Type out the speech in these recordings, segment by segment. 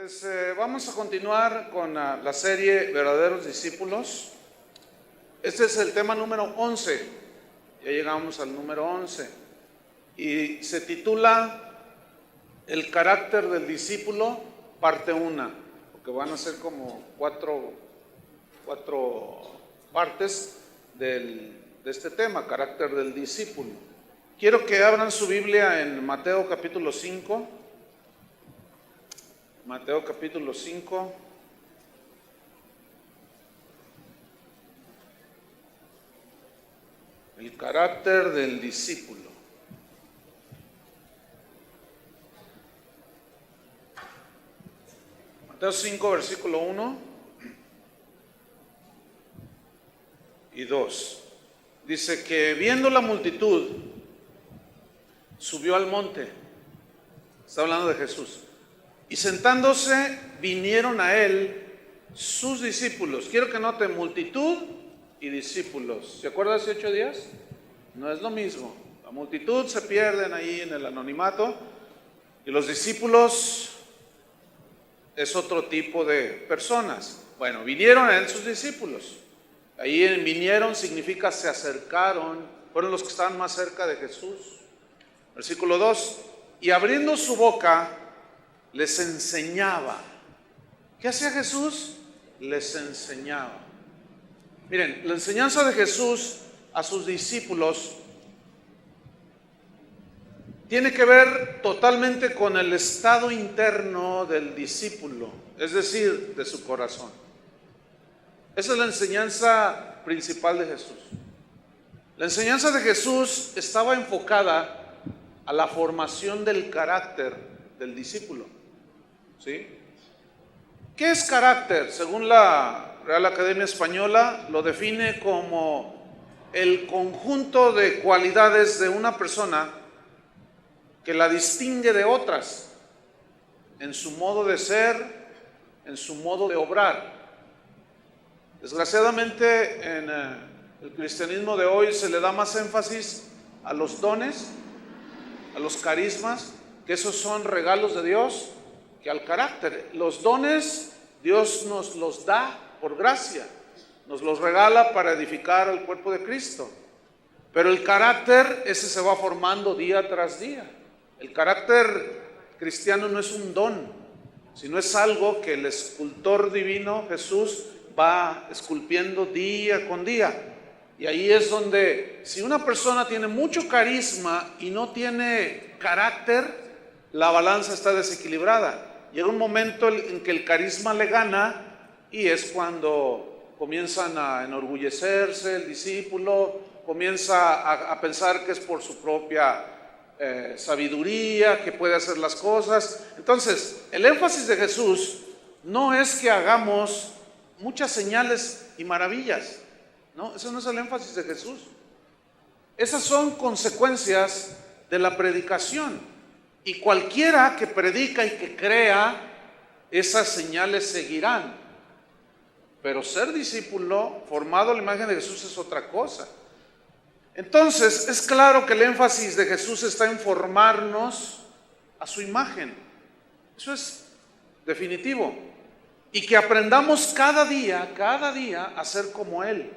Pues vamos a continuar con la serie Verdaderos Discípulos. Este es el tema número 11. Ya llegamos al número 11. Y se titula El carácter del discípulo, parte 1. Porque van a ser como cuatro partes de este tema, carácter del discípulo. Quiero que abran su Biblia en Mateo capítulo 5. Mateo capítulo 5. El carácter del discípulo. Mateo 5, versículo 1 y 2. Dice que viendo la multitud, subió al monte. Está hablando de Jesús. Y sentándose, vinieron a él sus discípulos. Quiero que noten multitud y discípulos. ¿Se acuerdan de hace 8 días? No es lo mismo. La multitud se pierden ahí en el anonimato y los discípulos es otro tipo de personas. Bueno, vinieron a él sus discípulos. Ahí en vinieron significa se acercaron, fueron los que estaban más cerca de Jesús. Versículo 2. Y abriendo su boca, les enseñaba. ¿Qué hacía Jesús? Les enseñaba. Miren, la enseñanza de Jesús a sus discípulos tiene que ver totalmente con el estado interno del discípulo, es decir, de su corazón. Esa es la enseñanza principal de Jesús. La enseñanza de Jesús estaba enfocada a la formación del carácter del discípulo. ¿Sí? ¿Qué es carácter? Según la Real Academia Española, lo define como el conjunto de cualidades de una persona que la distingue de otras en su modo de ser, en su modo de obrar. Desgraciadamente, en el cristianismo de hoy se le da más énfasis a los dones, a los carismas, que esos son regalos de Dios, que al carácter. Los dones Dios nos los da por gracia, nos los regala para edificar al cuerpo de Cristo, pero el carácter ese se va formando día tras día. El carácter cristiano no es un don, sino es algo que el escultor divino Jesús va esculpiendo día con día. Y ahí es donde, si una persona tiene mucho carisma y no tiene carácter, la balanza está desequilibrada. Llega un momento en que el carisma le gana y es cuando comienzan a enorgullecerse el discípulo, comienza a pensar que es por su propia sabiduría, que puede hacer las cosas. Entonces, el énfasis de Jesús no es que hagamos muchas señales y maravillas, no, eso no es el énfasis de Jesús. Esas son consecuencias de la predicación. Y cualquiera que predica y que crea, esas señales seguirán. Pero ser discípulo, formado a la imagen de Jesús, es otra cosa. Entonces, es claro que el énfasis de Jesús está en formarnos a su imagen. Eso es definitivo. Y que aprendamos cada día a ser como Él,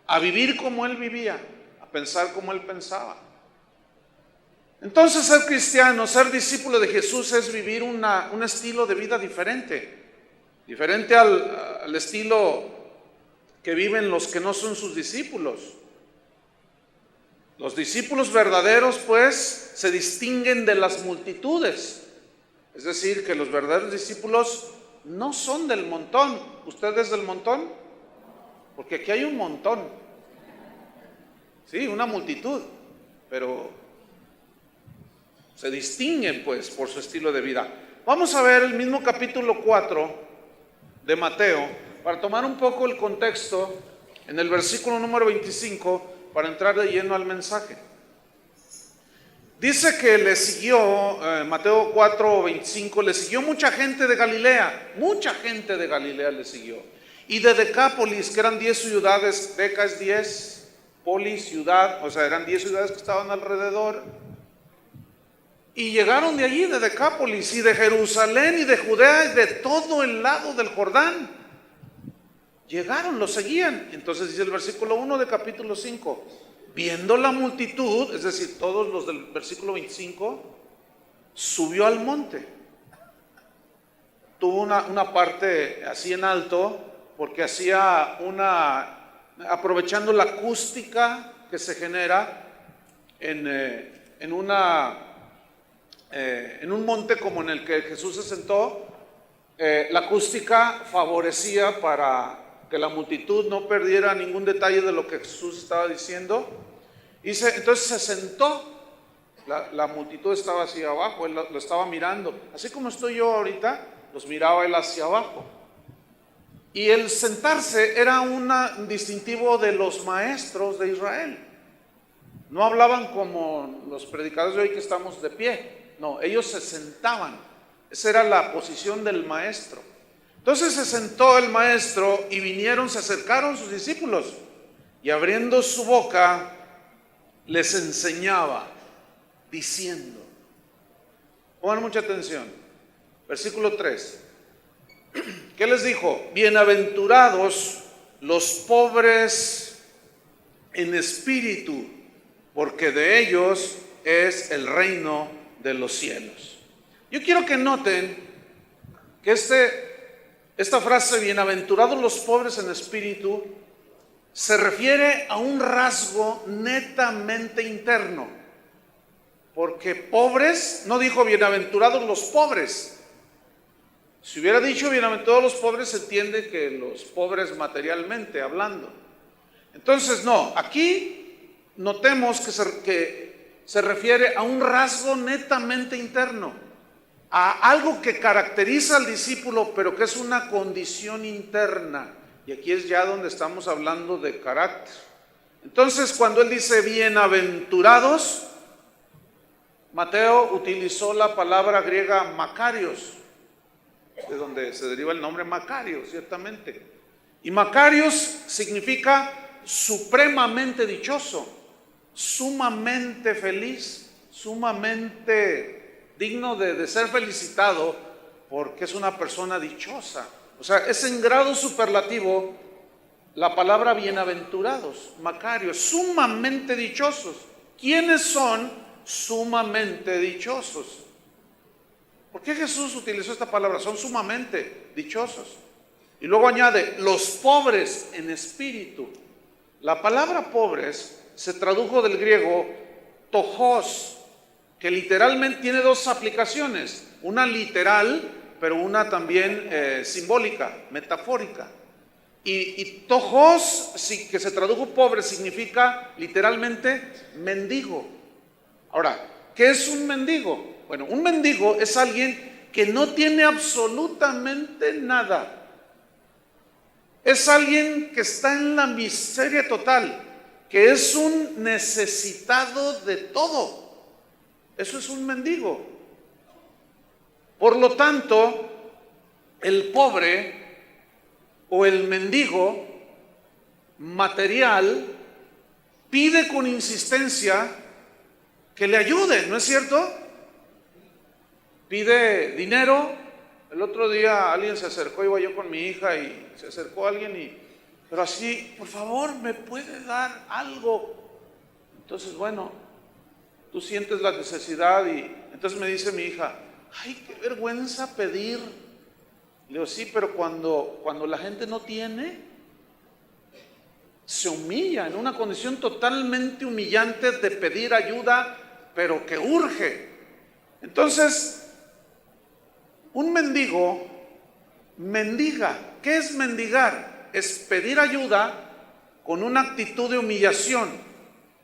a vivir como Él vivía, a pensar como Él pensaba. Entonces, ser cristiano, ser discípulo de Jesús es vivir un estilo de vida diferente al estilo que viven los que no son sus discípulos. Los discípulos verdaderos, pues, se distinguen de las multitudes. Es decir, que los verdaderos discípulos no son del montón. ¿Usted es del montón? Porque aquí hay un montón. Sí, una multitud, pero se distinguen pues por su estilo de vida. Vamos a ver el mismo capítulo 4 de Mateo para tomar un poco el contexto en el versículo número 25 para entrar de lleno al mensaje. Dice que le siguió, Mateo 4, 25, le siguió mucha gente de Galilea le siguió. Y de Decápolis, que eran 10 ciudades, Deca es 10, Polis, ciudad, o sea, eran 10 ciudades que estaban alrededor. Y llegaron de allí, de Decápolis y de Jerusalén y de Judea y de todo el lado del Jordán. Llegaron, lo seguían. Entonces dice el versículo 1 de capítulo 5. Viendo la multitud, es decir, todos los del versículo 25, subió al monte. Tuvo una parte así en alto, porque hacía aprovechando la acústica que se genera en un monte como en el que Jesús se sentó. La acústica favorecía para que la multitud no perdiera ningún detalle de lo que Jesús estaba diciendo. Entonces se sentó. La multitud estaba hacia abajo, él lo estaba mirando. Así como estoy yo ahorita, los miraba él hacia abajo. Y el sentarse era un distintivo de los maestros de Israel. No hablaban como los predicadores de hoy que estamos de pie. No, ellos se sentaban. Esa era la posición del maestro. Entonces se sentó el maestro y se acercaron sus discípulos. Y abriendo su boca, les enseñaba, diciendo. Pongan mucha atención. Versículo 3. ¿Qué les dijo? Bienaventurados los pobres en espíritu, porque de ellos es el reino de los cielos. Yo quiero que noten que esta frase, bienaventurados los pobres en espíritu, se refiere a un rasgo netamente interno. Porque pobres, no dijo bienaventurados los pobres. Si hubiera dicho bienaventurados los pobres, se entiende que los pobres materialmente hablando. Entonces no, aquí notemos que se refiere a un rasgo netamente interno, a algo que caracteriza al discípulo, pero que es una condición interna. Y aquí es ya donde estamos hablando de carácter. Entonces, cuando él dice bienaventurados, Mateo utilizó la palabra griega Macarios, de donde se deriva el nombre Macario, ciertamente. Y Macarios significa supremamente dichoso, sumamente feliz, sumamente digno de ser felicitado, porque es una persona dichosa. O sea, es en grado superlativo la palabra bienaventurados, Macarios, sumamente dichosos. ¿Quiénes son sumamente dichosos? ¿Por qué Jesús utilizó esta palabra? Son sumamente dichosos. Y luego añade, los pobres en espíritu. La palabra pobres se tradujo del griego tojos, que literalmente tiene dos aplicaciones. Una literal, pero una también simbólica, metafórica. Y tojos, que se tradujo pobre, significa literalmente mendigo. Ahora, ¿qué es un mendigo? Bueno, un mendigo es alguien que no tiene absolutamente nada. Es alguien que está en la miseria total, que es un necesitado de todo. Eso es un mendigo. Por lo tanto, el pobre o el mendigo material pide con insistencia que le ayude, ¿no es cierto? Pide dinero. El otro día alguien se acercó, iba yo con mi hija y se acercó alguien pero así, por favor, ¿me puede dar algo? Entonces, bueno, tú sientes la necesidad y entonces me dice mi hija, ay, qué vergüenza pedir. Le digo, sí, pero cuando la gente no tiene, se humilla en una condición totalmente humillante de pedir ayuda, pero que urge. Entonces, un mendigo mendiga. ¿Qué es mendigar? Es pedir ayuda con una actitud de humillación,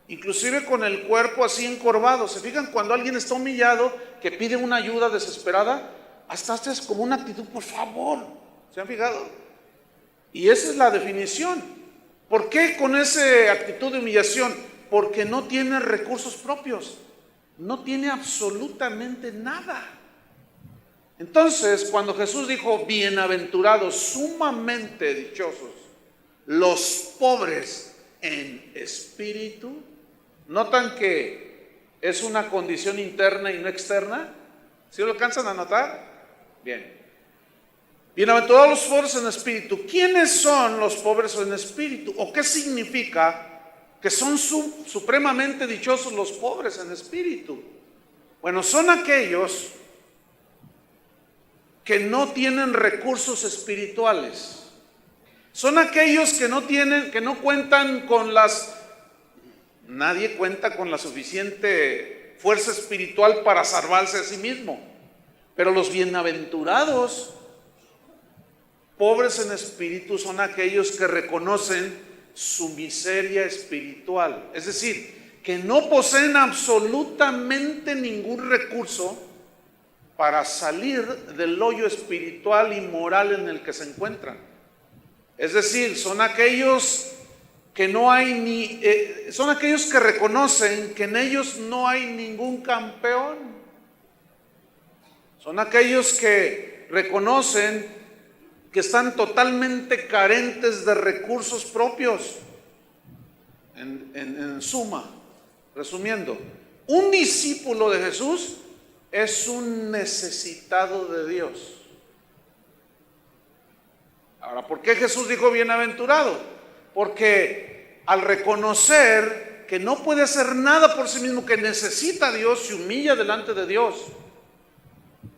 inclusive con el cuerpo así encorvado. ¿Se fijan cuando alguien está humillado, que pide una ayuda desesperada? Hasta es como una actitud, por favor. ¿Se han fijado? Y esa es la definición. ¿Por qué con esa actitud de humillación? Porque no tiene recursos propios. No tiene absolutamente nada. Entonces, cuando Jesús dijo, bienaventurados, sumamente dichosos, los pobres en espíritu, notan que es una condición interna y no externa. ¿Sí lo alcanzan a notar? Bien. Bienaventurados los pobres en espíritu. ¿Quiénes son los pobres en espíritu? ¿O qué significa que son supremamente dichosos los pobres en espíritu? Bueno, son aquellos que no tienen recursos espirituales. Son aquellos que no cuentan con nadie cuenta con la suficiente fuerza espiritual para salvarse a sí mismo. Pero los bienaventurados pobres en espíritu son aquellos que reconocen su miseria espiritual. Es decir, que no poseen absolutamente ningún recurso para salir del hoyo espiritual y moral en el que se encuentran. Es decir, son aquellos que son aquellos que reconocen que en ellos no hay ningún campeón. Son aquellos que reconocen que están totalmente carentes de recursos propios. En suma, resumiendo, un discípulo de Jesús es un necesitado de Dios. Ahora, ¿por qué Jesús dijo bienaventurado? Porque al reconocer que no puede hacer nada por sí mismo, que necesita a Dios, se humilla delante de Dios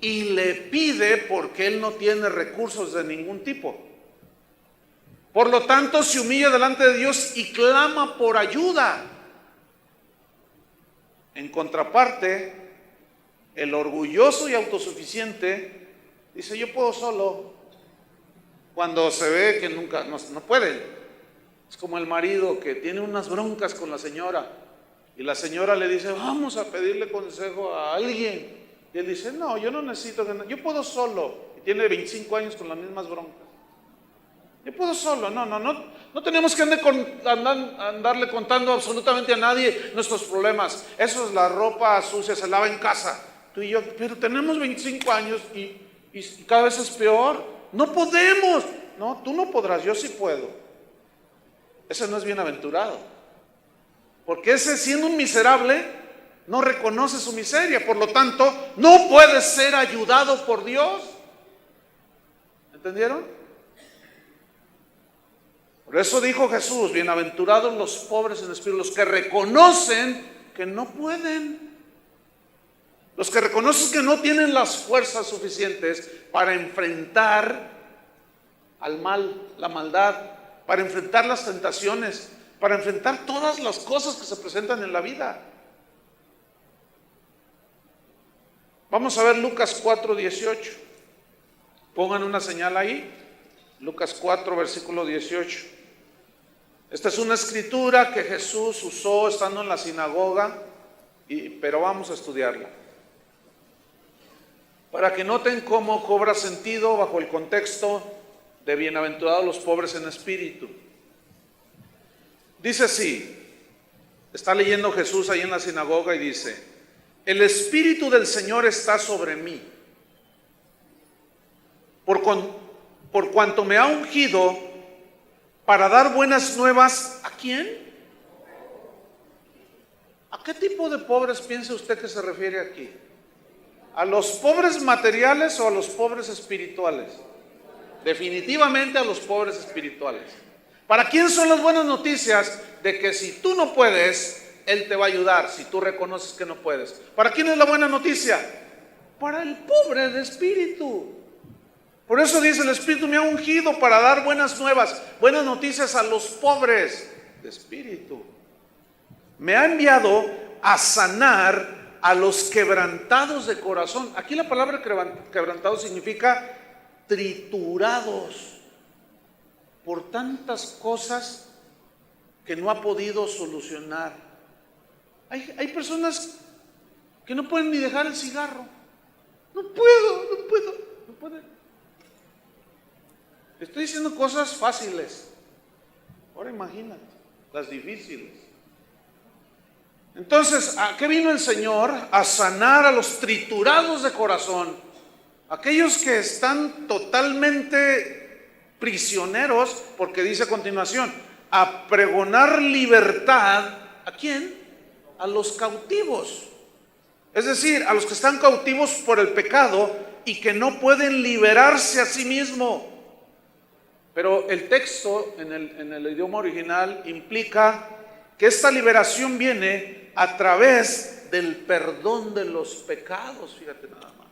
y le pide, porque él no tiene recursos de ningún tipo. Por lo tanto, se humilla delante de Dios y clama por ayuda. En contraparte, el orgulloso y autosuficiente dice: yo puedo solo, cuando se ve que nunca, no pueden. Es como el marido que tiene unas broncas con la señora y la señora le dice: vamos a pedirle consejo a alguien. Y él dice: no, yo no necesito, yo puedo solo. Y tiene 25 años con las mismas broncas. Yo puedo solo, no tenemos que andarle contando absolutamente a nadie nuestros problemas. Eso es, la ropa sucia se lava en casa. Tú y yo, pero tenemos 25 años y cada vez es peor. No podemos. No, tú no podrás, yo sí puedo. Ese no es bienaventurado. Porque ese, siendo un miserable, no reconoce su miseria. Por lo tanto, no puede ser ayudado por Dios. ¿Entendieron? Por eso dijo Jesús: bienaventurados los pobres en espíritu, los que reconocen que no pueden. Los que reconocen que no tienen las fuerzas suficientes para enfrentar al mal, la maldad, para enfrentar las tentaciones, para enfrentar todas las cosas que se presentan en la vida. Vamos a ver Lucas 4:18. Pongan una señal ahí. Lucas 4, versículo 18. Esta es una escritura que Jesús usó estando en la sinagoga, pero vamos a estudiarla, para que noten cómo cobra sentido bajo el contexto de bienaventurados los pobres en espíritu. Dice así, está leyendo Jesús ahí en la sinagoga y dice: el Espíritu del Señor está sobre mí, por cuanto me ha ungido para dar buenas nuevas. ¿A quién? ¿A qué tipo de pobres piensa usted que se refiere aquí? ¿A los pobres materiales o a los pobres espirituales? Definitivamente a los pobres espirituales. ¿Para quién son las buenas noticias de que si tú no puedes, Él te va a ayudar si tú reconoces que no puedes? ¿Para quién es la buena noticia? Para el pobre de espíritu. Por eso dice: el Espíritu me ha ungido para dar buenas nuevas, buenas noticias a los pobres de espíritu. Me ha enviado a sanar a los quebrantados de corazón. Aquí la palabra quebrantado significa triturados por tantas cosas que no ha podido solucionar. Hay personas que no pueden ni dejar el cigarro. No pueden. Estoy diciendo cosas fáciles. Ahora imagínate las difíciles. Entonces, ¿a qué vino el Señor? A sanar a los triturados de corazón, aquellos que están totalmente prisioneros, porque dice a continuación: a pregonar libertad. ¿A quién? A los cautivos. Es decir, a los que están cautivos por el pecado y que no pueden liberarse a sí mismos. Pero el texto en el idioma original implica que esta liberación viene a través del perdón de los pecados, fíjate nada más.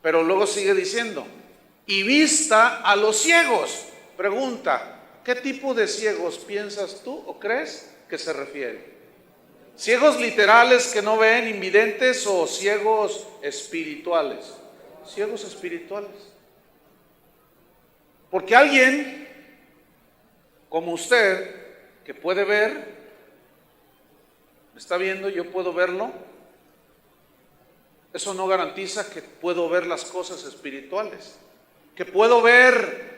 Pero luego sigue diciendo, y vista a los ciegos. Pregunta, ¿qué tipo de ciegos piensas tú o crees que se refiere? ¿Ciegos literales que no ven, invidentes, o ciegos espirituales? Ciegos espirituales. Porque alguien como usted, que puede ver, ¿me está viendo? Yo puedo verlo. Eso no garantiza que puedo ver las cosas espirituales, que puedo ver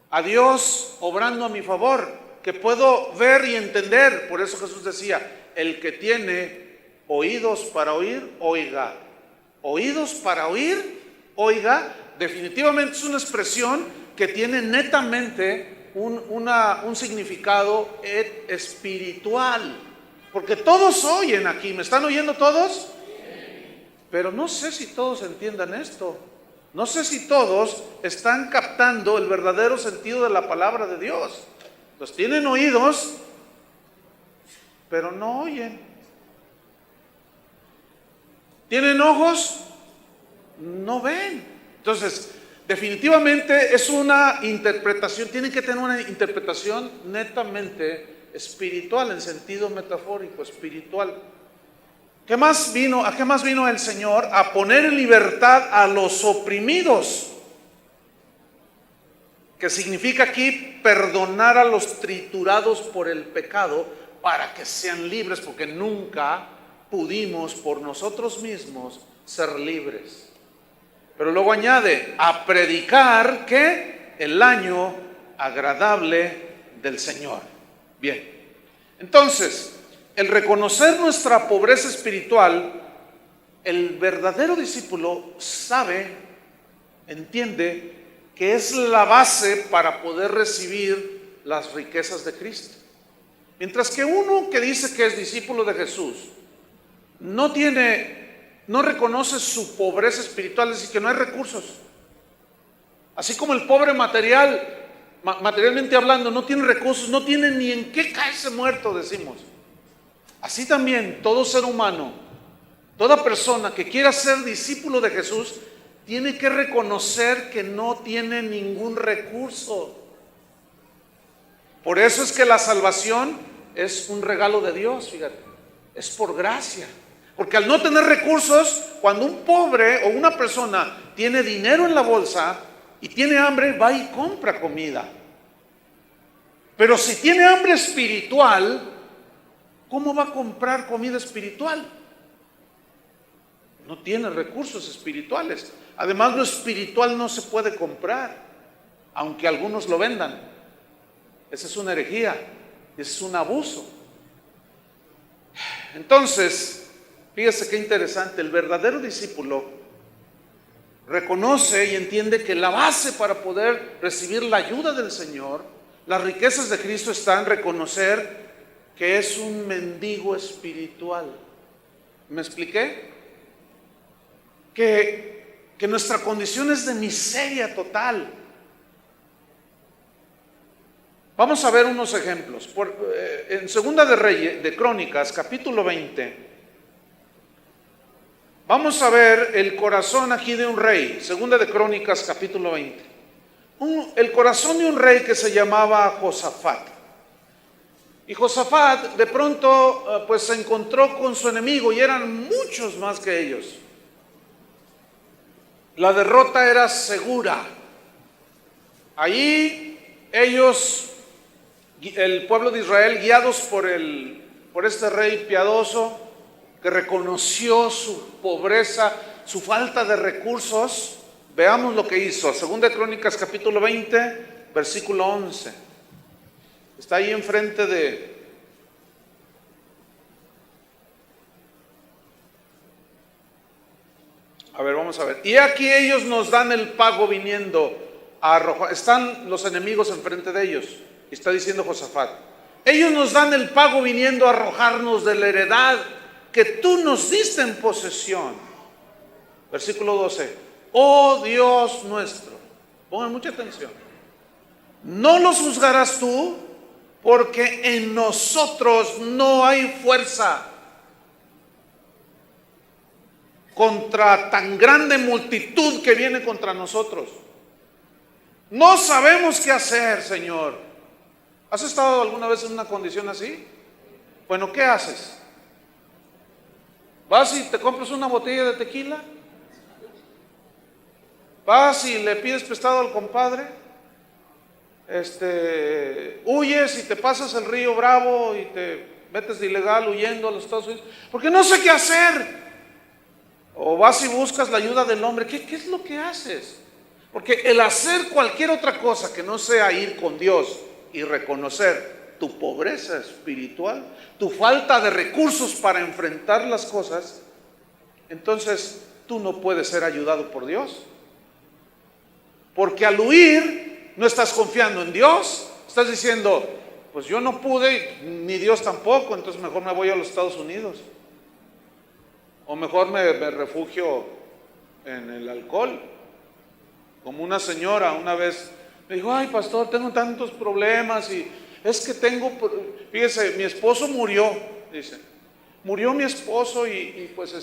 a Dios obrando a mi favor, que puedo ver y entender. Por eso Jesús decía, el que tiene oídos para oír, oiga. Oídos para oír, oiga. Definitivamente es una expresión que tiene netamente un significado espiritual, porque todos oyen aquí. ¿Me están oyendo todos? Pero no sé si todos entiendan esto. No sé si todos están captando el verdadero sentido de la palabra de Dios. Pues tienen oídos, pero no oyen. Tienen ojos, no ven. Entonces, definitivamente es una interpretación, tiene que tener una interpretación netamente espiritual, en sentido metafórico, espiritual. ¿A qué más vino el Señor? A poner en libertad a los oprimidos, que significa aquí perdonar a los triturados por el pecado para que sean libres, porque nunca pudimos por nosotros mismos ser libres. Pero luego añade, a predicar que el año agradable del Señor. Bien, entonces, el reconocer nuestra pobreza espiritual, el verdadero discípulo sabe, entiende que es la base para poder recibir las riquezas de Cristo. Mientras que uno que dice que es discípulo de Jesús no reconoce su pobreza espiritual, es decir, que no hay recursos. Así como el pobre materialmente hablando, no tiene recursos, no tiene ni en qué caerse muerto, decimos. Así también todo ser humano, toda persona que quiera ser discípulo de Jesús, tiene que reconocer que no tiene ningún recurso. Por eso es que la salvación es un regalo de Dios, fíjate, es por gracia. Porque al no tener recursos, cuando un pobre o una persona tiene dinero en la bolsa y tiene hambre, va y compra comida. Pero si tiene hambre espiritual, ¿cómo va a comprar comida espiritual? No tiene recursos espirituales. Además, lo espiritual no se puede comprar, aunque algunos lo vendan. Esa es una herejía, ese es un abuso. Entonces, fíjese qué interesante, el verdadero discípulo reconoce y entiende que la base para poder recibir la ayuda del Señor, las riquezas de Cristo, está en reconocer que es un mendigo espiritual. ¿Me expliqué? Que nuestra condición es de miseria total. Vamos a ver unos ejemplos. En Segunda de Crónicas, capítulo 20, vamos a ver el corazón aquí de un rey. Segunda de Crónicas, capítulo 20. El corazón de un rey que se llamaba Josafat. Y Josafat de pronto pues se encontró con su enemigo, y eran muchos más que ellos. La derrota era segura. Allí ellos, el pueblo de Israel, guiados por este rey piadoso, que reconoció su pobreza, su falta de recursos. Veamos lo que hizo. Segunda de Crónicas, capítulo 20, versículo 11. Está ahí enfrente de... A ver, vamos a ver. Y aquí ellos nos dan el pago viniendo a arrojar. Están los enemigos enfrente de ellos. Está diciendo Josafat, ellos nos dan el pago viniendo a arrojarnos de la heredad que tú nos diste en posesión. Versículo 12. Oh Dios nuestro, pongan mucha atención, no los juzgarás tú, porque en nosotros no hay fuerza contra tan grande multitud que viene contra nosotros. No sabemos qué hacer, Señor. ¿Has estado alguna vez en una condición así? Bueno, ¿qué haces? ¿Vas y te compras una botella de tequila? ¿Vas y le pides prestado al compadre? Huyes y te pasas el río Bravo y te metes de ilegal huyendo a los Estados Unidos porque no sé qué hacer. O vas y buscas la ayuda del hombre. ¿Qué es lo que haces? Porque el hacer cualquier otra cosa que no sea ir con Dios y reconocer tu pobreza espiritual, tu falta de recursos para enfrentar las cosas, entonces tú no puedes ser ayudado por Dios. Porque al huir no estás confiando en Dios, estás diciendo, pues yo no pude, ni Dios tampoco, entonces mejor me voy a los Estados Unidos. O mejor me refugio en el alcohol. Como una señora una vez me dijo, ay pastor, tengo tantos problemas y es que fíjese, mi esposo murió, dice, murió mi esposo y pues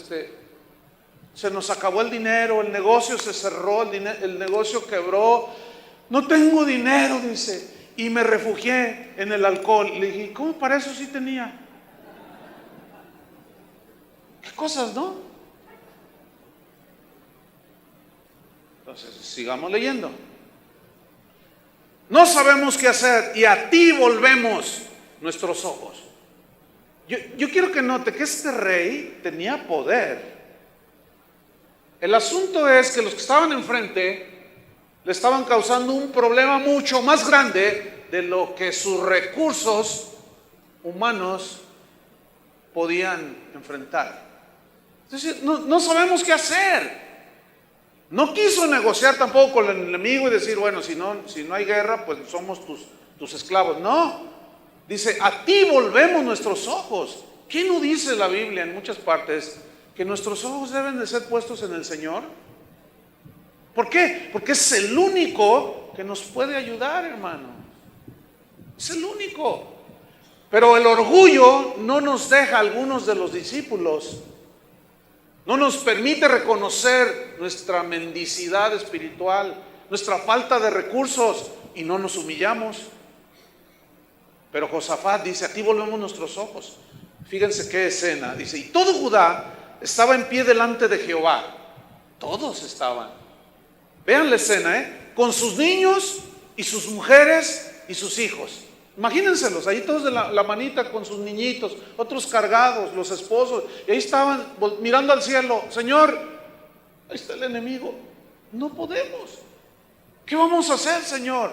se nos acabó el dinero, el negocio se cerró, el negocio quebró, no tengo dinero, dice, y me refugié en el alcohol. Le dije, ¿cómo para eso sí tenía? ¿Qué cosas, no? Entonces, sigamos leyendo. No sabemos qué hacer y a ti volvemos nuestros ojos. Yo quiero que note que este rey tenía poder. El asunto es que los que estaban enfrente le estaban causando un problema mucho más grande de lo que sus recursos humanos podían enfrentar. Entonces, no sabemos qué hacer. No quiso negociar tampoco con el enemigo y decir, bueno, si no hay guerra, pues somos tus esclavos. No, dice, a ti volvemos nuestros ojos. ¿Qué no dice la Biblia en muchas partes? Que nuestros ojos deben de ser puestos en el Señor. ¿Por qué? Porque es el único que nos puede ayudar, hermano. Es el único. Pero el orgullo no nos deja a algunos de los discípulos. No nos permite reconocer nuestra mendicidad espiritual, nuestra falta de recursos, y no nos humillamos. Pero Josafat dice, a ti volvemos nuestros ojos. Fíjense qué escena. Dice, y todo Judá estaba en pie delante de Jehová. Todos estaban. Vean la escena, con sus niños y sus mujeres y sus hijos. Imagínenselos, ahí todos de la manita con sus niñitos, otros cargados, los esposos, y ahí estaban mirando al cielo. Señor, ahí está el enemigo, no podemos. ¿Qué vamos a hacer, Señor?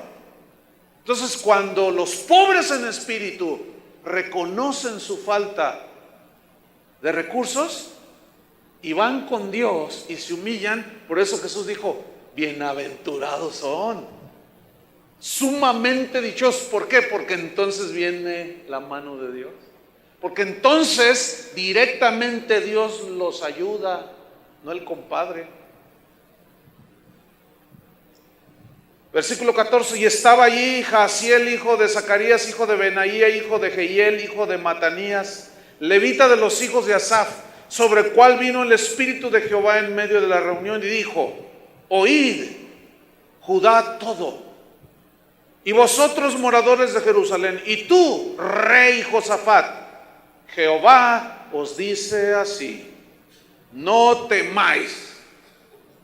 Entonces, cuando los pobres en espíritu reconocen su falta de recursos y van con Dios y se humillan, por eso Jesús dijo, bienaventurados son. Sumamente dichosos. ¿Por qué? Porque entonces viene la mano de Dios. Porque entonces directamente Dios los ayuda, no el compadre. Versículo 14, y estaba allí Jaasiel, hijo de Zacarías, hijo de Benaía, hijo de Jehiel, hijo de Matanías, levita de los hijos de Asaf, sobre el cual vino el Espíritu de Jehová en medio de la reunión y dijo, oíd, Judá todo, y vosotros moradores de Jerusalén, y tú, rey Josafat, Jehová os dice así, no temáis,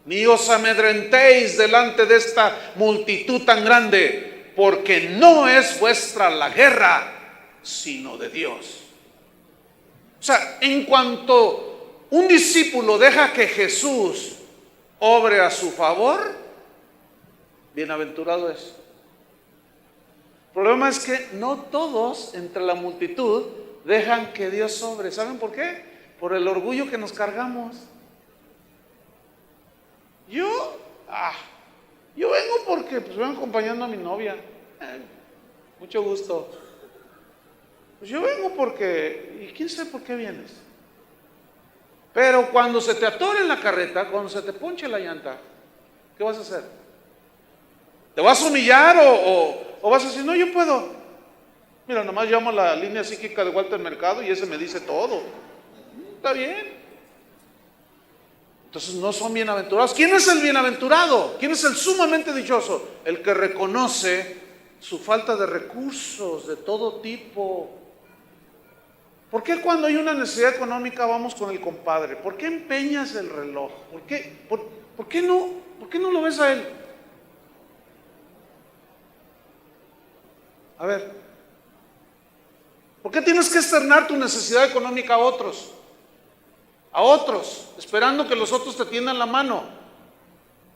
ni os amedrentéis delante de esta multitud tan grande, porque no es vuestra la guerra, sino de Dios. O sea, en cuanto un discípulo deja que Jesús obre a su favor, bienaventurado es. El problema es que no todos entre la multitud dejan que Dios obre. ¿Saben por qué? Por el orgullo que nos cargamos. Yo vengo porque pues vengo acompañando a mi novia. Mucho gusto. Pues yo vengo porque, ¿y quién sabe por qué vienes? Pero cuando se te atore en la carreta, cuando se te ponche la llanta, ¿qué vas a hacer? ¿Te vas a humillar o vas a decir, no, yo puedo? Mira, nomás llamo a la línea psíquica de Walter Mercado y ese me dice todo. Está bien. Entonces no son bienaventurados. ¿Quién es el bienaventurado? ¿Quién es el sumamente dichoso? El que reconoce su falta de recursos de todo tipo. ¿Por qué cuando hay una necesidad económica vamos con el compadre? ¿Por qué empeñas el reloj? ¿Por qué no lo ves a él? A ver, ¿por qué tienes que externar tu necesidad económica a otros? Esperando que los otros te tiendan la mano.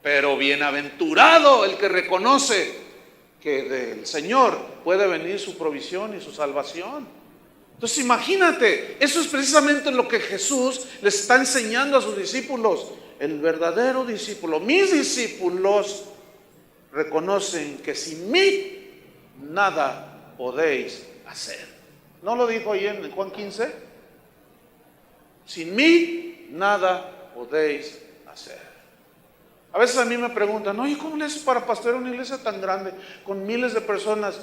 Pero bienaventurado el que reconoce que del Señor puede venir su provisión y su salvación. Entonces imagínate, eso es precisamente lo que Jesús les está enseñando a sus discípulos. El verdadero discípulo, mis discípulos, reconocen que sin mí nada podéis hacer. ¿No lo dijo ahí en Juan 15? Sin mí nada podéis hacer. A veces a mí me preguntan, oye, ¿cómo le haces para pastorear una iglesia tan grande con miles de personas?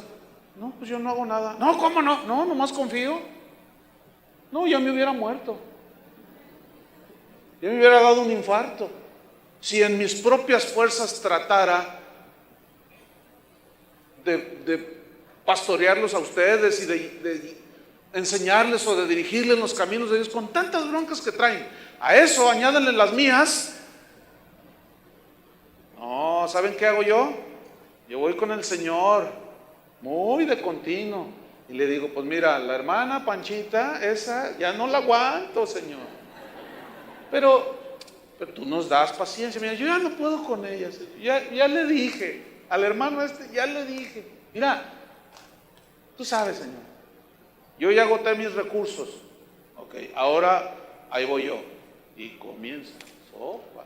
No, pues yo no hago nada. No, ¿cómo no? No, nomás confío. No, ya me hubiera muerto. Ya me hubiera dado un infarto. Si en mis propias fuerzas tratara de pastorearlos a ustedes y de enseñarles o de dirigirles los caminos de Dios con tantas broncas que traen. A eso añádenle las mías. No, ¿saben qué hago yo? Yo voy con el Señor, muy de continuo, y le digo, pues mira, la hermana Panchita, esa ya no la aguanto, Señor. Pero tú nos das paciencia. Mira, yo ya no puedo con ella. Ya le dije, al hermano ya le dije, mira, tú sabes, Señor, yo ya agoté mis recursos. Ok, ahora ahí voy yo. Y comienza. Sopa.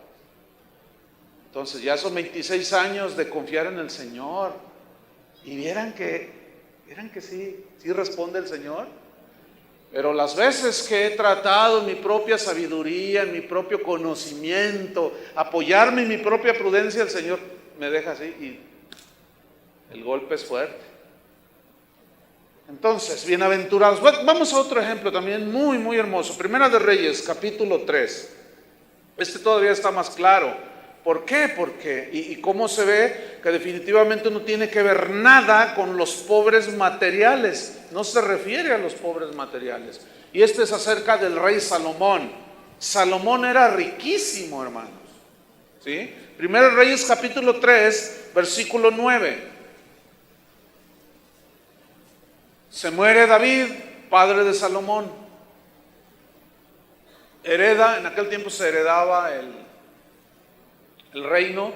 Entonces ya son 26 años de confiar en el Señor. Y vieran que sí responde el Señor. Pero las veces que he tratado en mi propia sabiduría, en mi propio conocimiento, apoyarme en mi propia prudencia, el Señor me deja así y el golpe es fuerte. Entonces, bienaventurados. Vamos a otro ejemplo también muy, muy hermoso. Primera de Reyes, capítulo 3. Este todavía está más claro. ¿Por qué? Porque, y cómo se ve que definitivamente no tiene que ver nada con los pobres materiales. No se refiere a los pobres materiales. Y este es acerca del rey Salomón. Salomón era riquísimo, hermanos. ¿Sí? Primera de Reyes, capítulo 3, versículo 9. Se muere David, padre de Salomón. En aquel tiempo se heredaba el reino,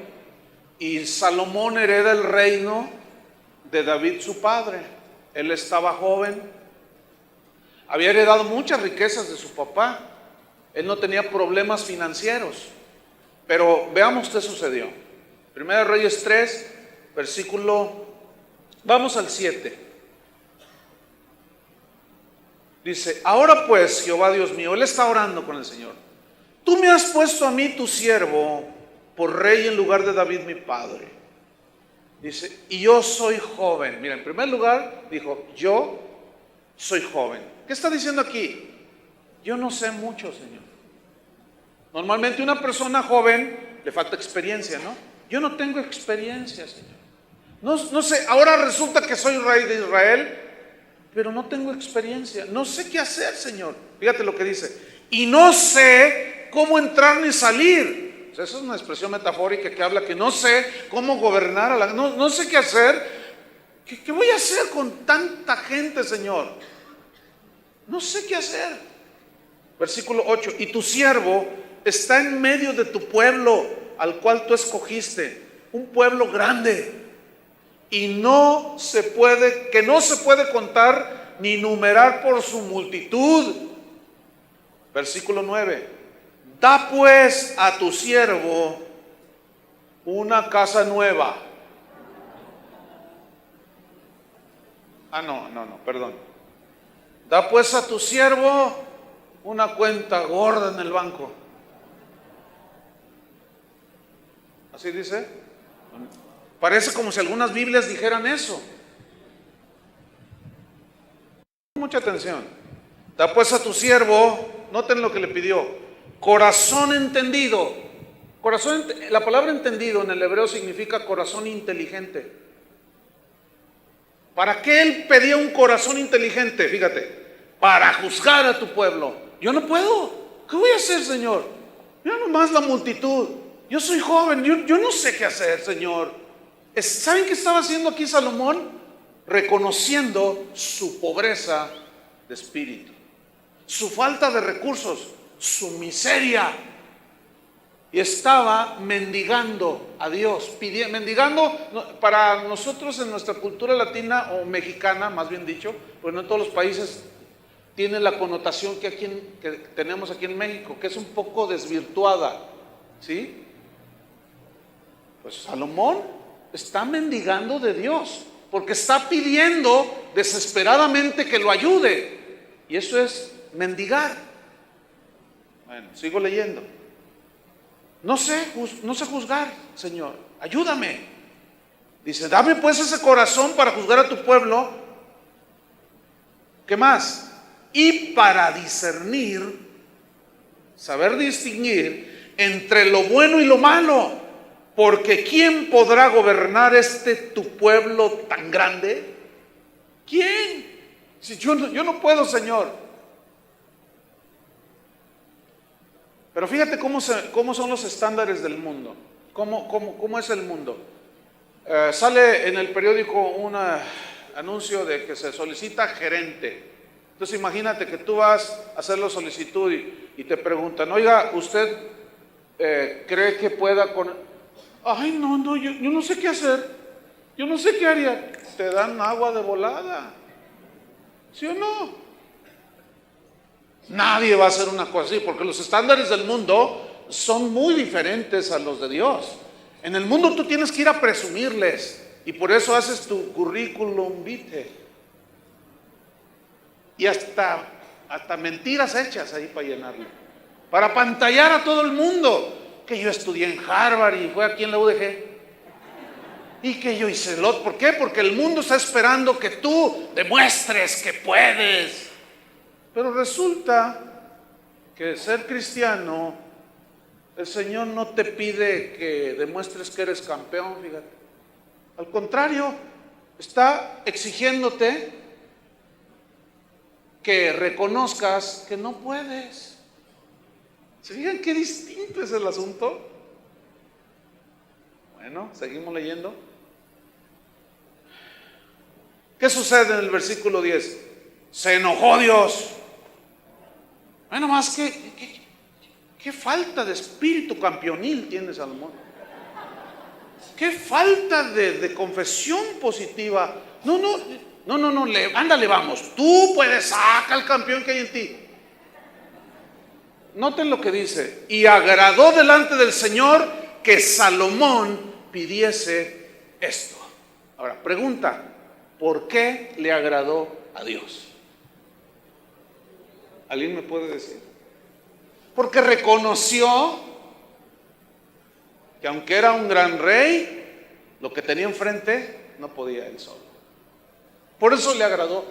y Salomón hereda el reino de David su padre. Él estaba joven, había heredado muchas riquezas de su papá, él no tenía problemas financieros. Pero veamos qué sucedió. Primera de Reyes 3, versículo, vamos al 7. Dice, ahora pues, Jehová Dios mío, él está orando con el Señor, tú me has puesto a mí tu siervo por rey en lugar de David mi padre. Dice, y yo soy joven. Mira, en primer lugar dijo, yo soy joven. ¿Qué está diciendo aquí? Yo no sé mucho, Señor. Normalmente una persona joven le falta experiencia, ¿no? Yo no tengo experiencia, Señor. No sé, ahora resulta que soy rey de Israel, pero no tengo experiencia. No sé qué hacer, Señor. Fíjate lo que dice. Y no sé cómo entrar ni salir. O sea, esa es una expresión metafórica que habla que no sé cómo gobernar no sé qué hacer. ¿Qué voy a hacer con tanta gente, Señor? No sé qué hacer. Versículo 8. Y tu siervo está en medio de tu pueblo al cual tú escogiste, un pueblo grande, y no se puede contar ni numerar por su multitud. Versículo 9. Da pues a tu siervo una casa nueva. Perdón. Da pues a tu siervo una cuenta gorda en el banco. ¿Así dice? Parece como si algunas Biblias dijeran eso. Mucha atención. Da pues a tu siervo, noten lo que le pidió, corazón entendido. La palabra entendido en el hebreo significa corazón inteligente. ¿Para qué él pedía un corazón inteligente? Fíjate, para juzgar a tu pueblo. Yo no puedo. ¿Qué voy a hacer, Señor? Mira nomás la multitud. Yo soy joven, yo no sé qué hacer, Señor. ¿Saben qué estaba haciendo aquí Salomón? Reconociendo su pobreza de espíritu, su falta de recursos, su miseria. Y estaba mendigando a Dios, mendigando. Para nosotros en nuestra cultura latina o mexicana, más bien dicho, porque no en todos los países tiene la connotación que tenemos aquí en México, que es un poco desvirtuada, ¿sí? Pues Salomón está mendigando de Dios, porque está pidiendo desesperadamente que lo ayude, y eso es mendigar. Bueno, sigo leyendo. No sé juzgar, Señor, ayúdame. Dice, dame pues ese corazón para juzgar a tu pueblo. ¿Qué más? Y para discernir, saber distinguir entre lo bueno y lo malo. Porque ¿quién podrá gobernar tu pueblo tan grande? ¿Quién? Si yo no puedo, Señor. Pero fíjate cómo son los estándares del mundo. ¿Cómo es el mundo? Sale en el periódico un anuncio de que se solicita gerente. Entonces imagínate que tú vas a hacer la solicitud y te preguntan, oiga, ¿usted cree que pueda con...? Ay, no, yo no sé qué hacer. Yo no sé qué haría. Te dan agua de volada. ¿Sí o no? Nadie va a hacer una cosa así, porque los estándares del mundo son muy diferentes a los de Dios. En el mundo tú tienes que ir a presumirles, y por eso haces tu currículum vitae. Y hasta mentiras hechas ahí para llenarlo, para apantallar a todo el mundo. Que yo estudié en Harvard y fue aquí en la UDG. Y que yo hice ¿por qué? Porque el mundo está esperando que tú demuestres que puedes. Pero resulta que ser cristiano, el Señor no te pide que demuestres que eres campeón, fíjate. Al contrario, está exigiéndote que reconozcas que no puedes. ¿Se fijan qué distinto es el asunto? Bueno, seguimos leyendo. ¿Qué sucede en el versículo 10? Se enojó Dios. Bueno, más qué falta de espíritu campeonil tiene Salomón. Qué falta de confesión positiva. No, ándale, vamos. Tú puedes, saca el campeón que hay en ti. Noten lo que dice. Y agradó delante del Señor que Salomón pidiese esto. Ahora, pregunta, ¿por qué le agradó a Dios? ¿Alguien me puede decir? Porque reconoció que aunque era un gran rey, lo que tenía enfrente no podía él solo. Por eso le agradó.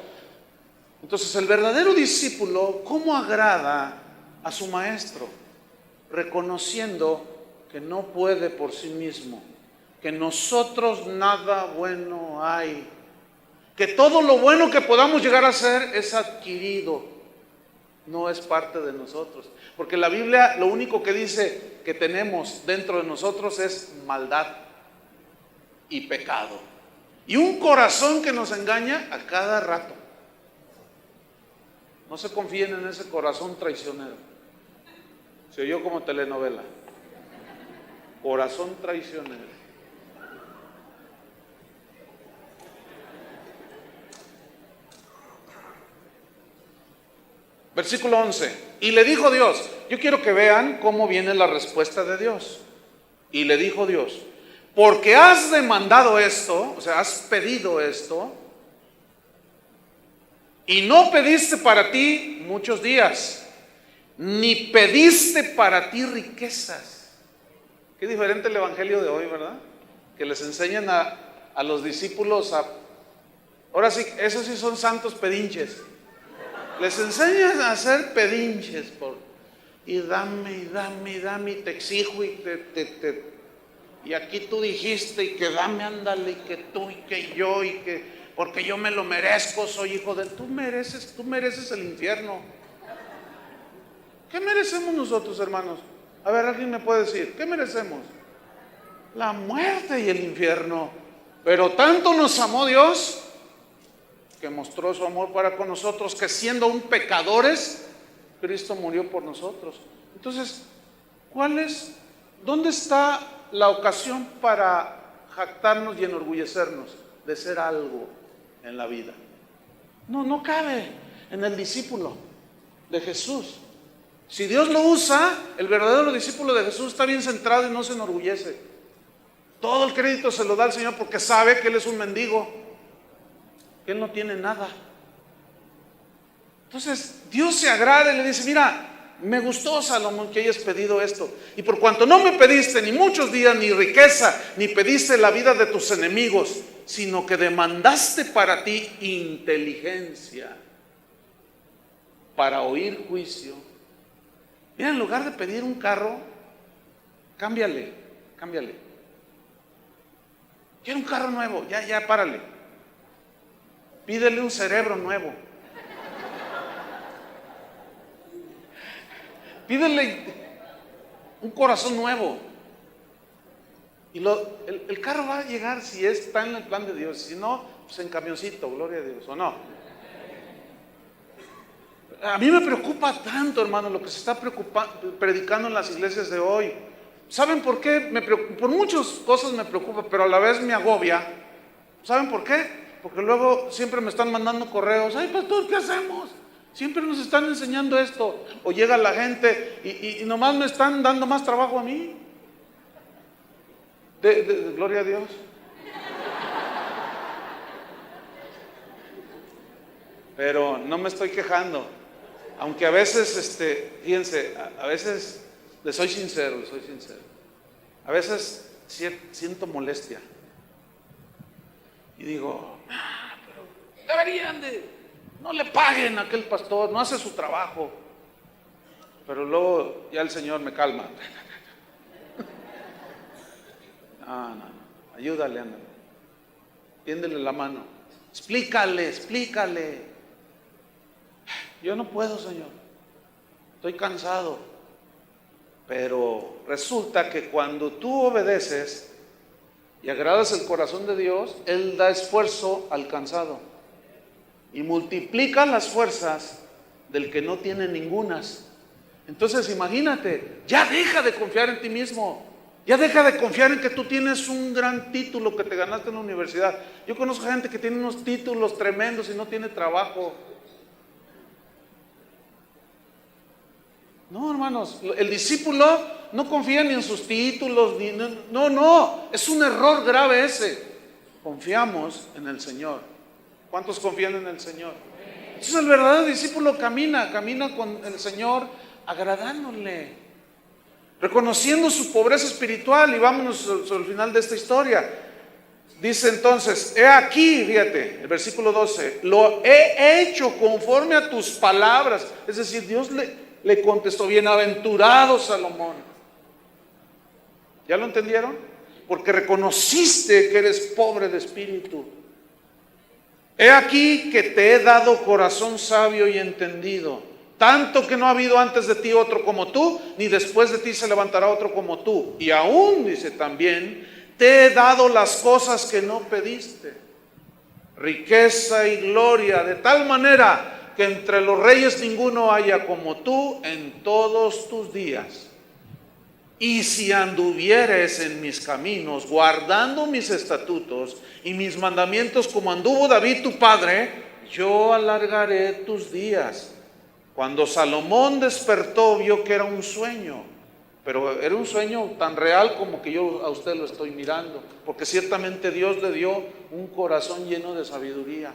Entonces el verdadero discípulo, ¿cómo agrada a su maestro? Reconociendo que no puede por sí mismo, que en nosotros nada bueno hay, que todo lo bueno que podamos llegar a ser es adquirido, no es parte de nosotros. Porque la Biblia lo único que dice que tenemos dentro de nosotros es maldad y pecado y un corazón que nos engaña a cada rato. No se confíen en ese corazón traicionero. Se oyó como telenovela. Corazón traicionero. Versículo 11. Y le dijo Dios, yo quiero que vean cómo viene la respuesta de Dios. Y le dijo Dios, porque has demandado esto, o sea, has pedido esto, y no pediste para ti muchos días, ni pediste para ti riquezas. Qué diferente el evangelio de hoy, ¿verdad? Que les enseñan a los discípulos ahora sí, esos sí son santos pedinches. Les enseñan a hacer pedinches y dame, y te exijo y aquí tú dijiste y que dame, ándale, y que tú y que yo y que porque yo me lo merezco, soy hijo de... Tú mereces el infierno. ¿Qué merecemos nosotros, hermanos? A ver, ¿alguien me puede decir? ¿Qué merecemos? La muerte y el infierno. Pero tanto nos amó Dios que mostró su amor para con nosotros, que siendo aún pecadores, Cristo murió por nosotros. Entonces, ¿dónde está la ocasión para jactarnos y enorgullecernos de ser algo en la vida? No cabe en el discípulo de Jesús. Si Dios lo usa, el verdadero discípulo de Jesús está bien centrado y no se enorgullece. Todo el crédito se lo da al Señor porque sabe que Él es un mendigo, que Él no tiene nada. Entonces Dios se agrada y le dice: mira, me gustó, Salomón, que hayas pedido esto, y por cuanto no me pediste ni muchos días, ni riqueza, ni pediste la vida de tus enemigos, sino que demandaste para ti inteligencia para oír juicio. Mira, en lugar de pedir un carro, cámbiale. Quiero un carro nuevo, ya párale. Pídele un cerebro nuevo. Pídele un corazón nuevo. Y el carro va a llegar si está en el plan de Dios. Si no, pues en camioncito, gloria a Dios, ¿o no? A mí me preocupa tanto, hermano, lo que se está predicando en las iglesias de hoy. ¿Saben por qué? Por muchas cosas me preocupa, pero a la vez me agobia. ¿Saben por qué? Porque luego siempre me están mandando correos: ay, pastor, ¿qué hacemos? Siempre nos están enseñando esto. O llega la gente y nomás me están dando más trabajo a mí. Gloria a Dios. Pero no me estoy quejando. Aunque a veces, fíjense, a veces les soy sincero. A veces siento molestia. Y digo: pero deberían no le paguen a aquel pastor, no hace su trabajo. Pero luego ya el Señor me calma. No, ayúdale, ándale. Tiéndele la mano. Explícale. Yo no puedo, Señor. Estoy cansado. Pero resulta que cuando tú obedeces y agradas el corazón de Dios, Él da esfuerzo al cansado y multiplica las fuerzas del que no tiene ningunas. Entonces imagínate, ya deja de confiar en ti mismo, ya deja de confiar en que tú tienes un gran título que te ganaste en la universidad. Yo conozco gente que tiene unos títulos tremendos y no tiene trabajo. No, hermanos, el discípulo no confía ni en sus títulos, no, es un error grave ese. Confiamos en el Señor. ¿Cuántos confían en el Señor? Entonces el verdadero discípulo camina con el Señor agradándole, reconociendo su pobreza espiritual. Y vámonos al final de esta historia. Dice entonces: he aquí, fíjate, el versículo 12, lo he hecho conforme a tus palabras. Es decir, Dios le contestó: bienaventurado Salomón. ¿Ya lo entendieron? Porque reconociste que eres pobre de espíritu. He aquí que te he dado corazón sabio y entendido, tanto que no ha habido antes de ti otro como tú, ni después de ti se levantará otro como tú. Y aún, dice también, te he dado las cosas que no pediste, riqueza y gloria, de tal manera que entre los reyes ninguno haya como tú en todos tus días. Y si anduvieres en mis caminos, guardando mis estatutos y mis mandamientos como anduvo David tu padre, yo alargaré tus días. Cuando Salomón despertó, vio que era un sueño, pero era un sueño tan real como que yo a usted lo estoy mirando, porque ciertamente Dios le dio un corazón lleno de sabiduría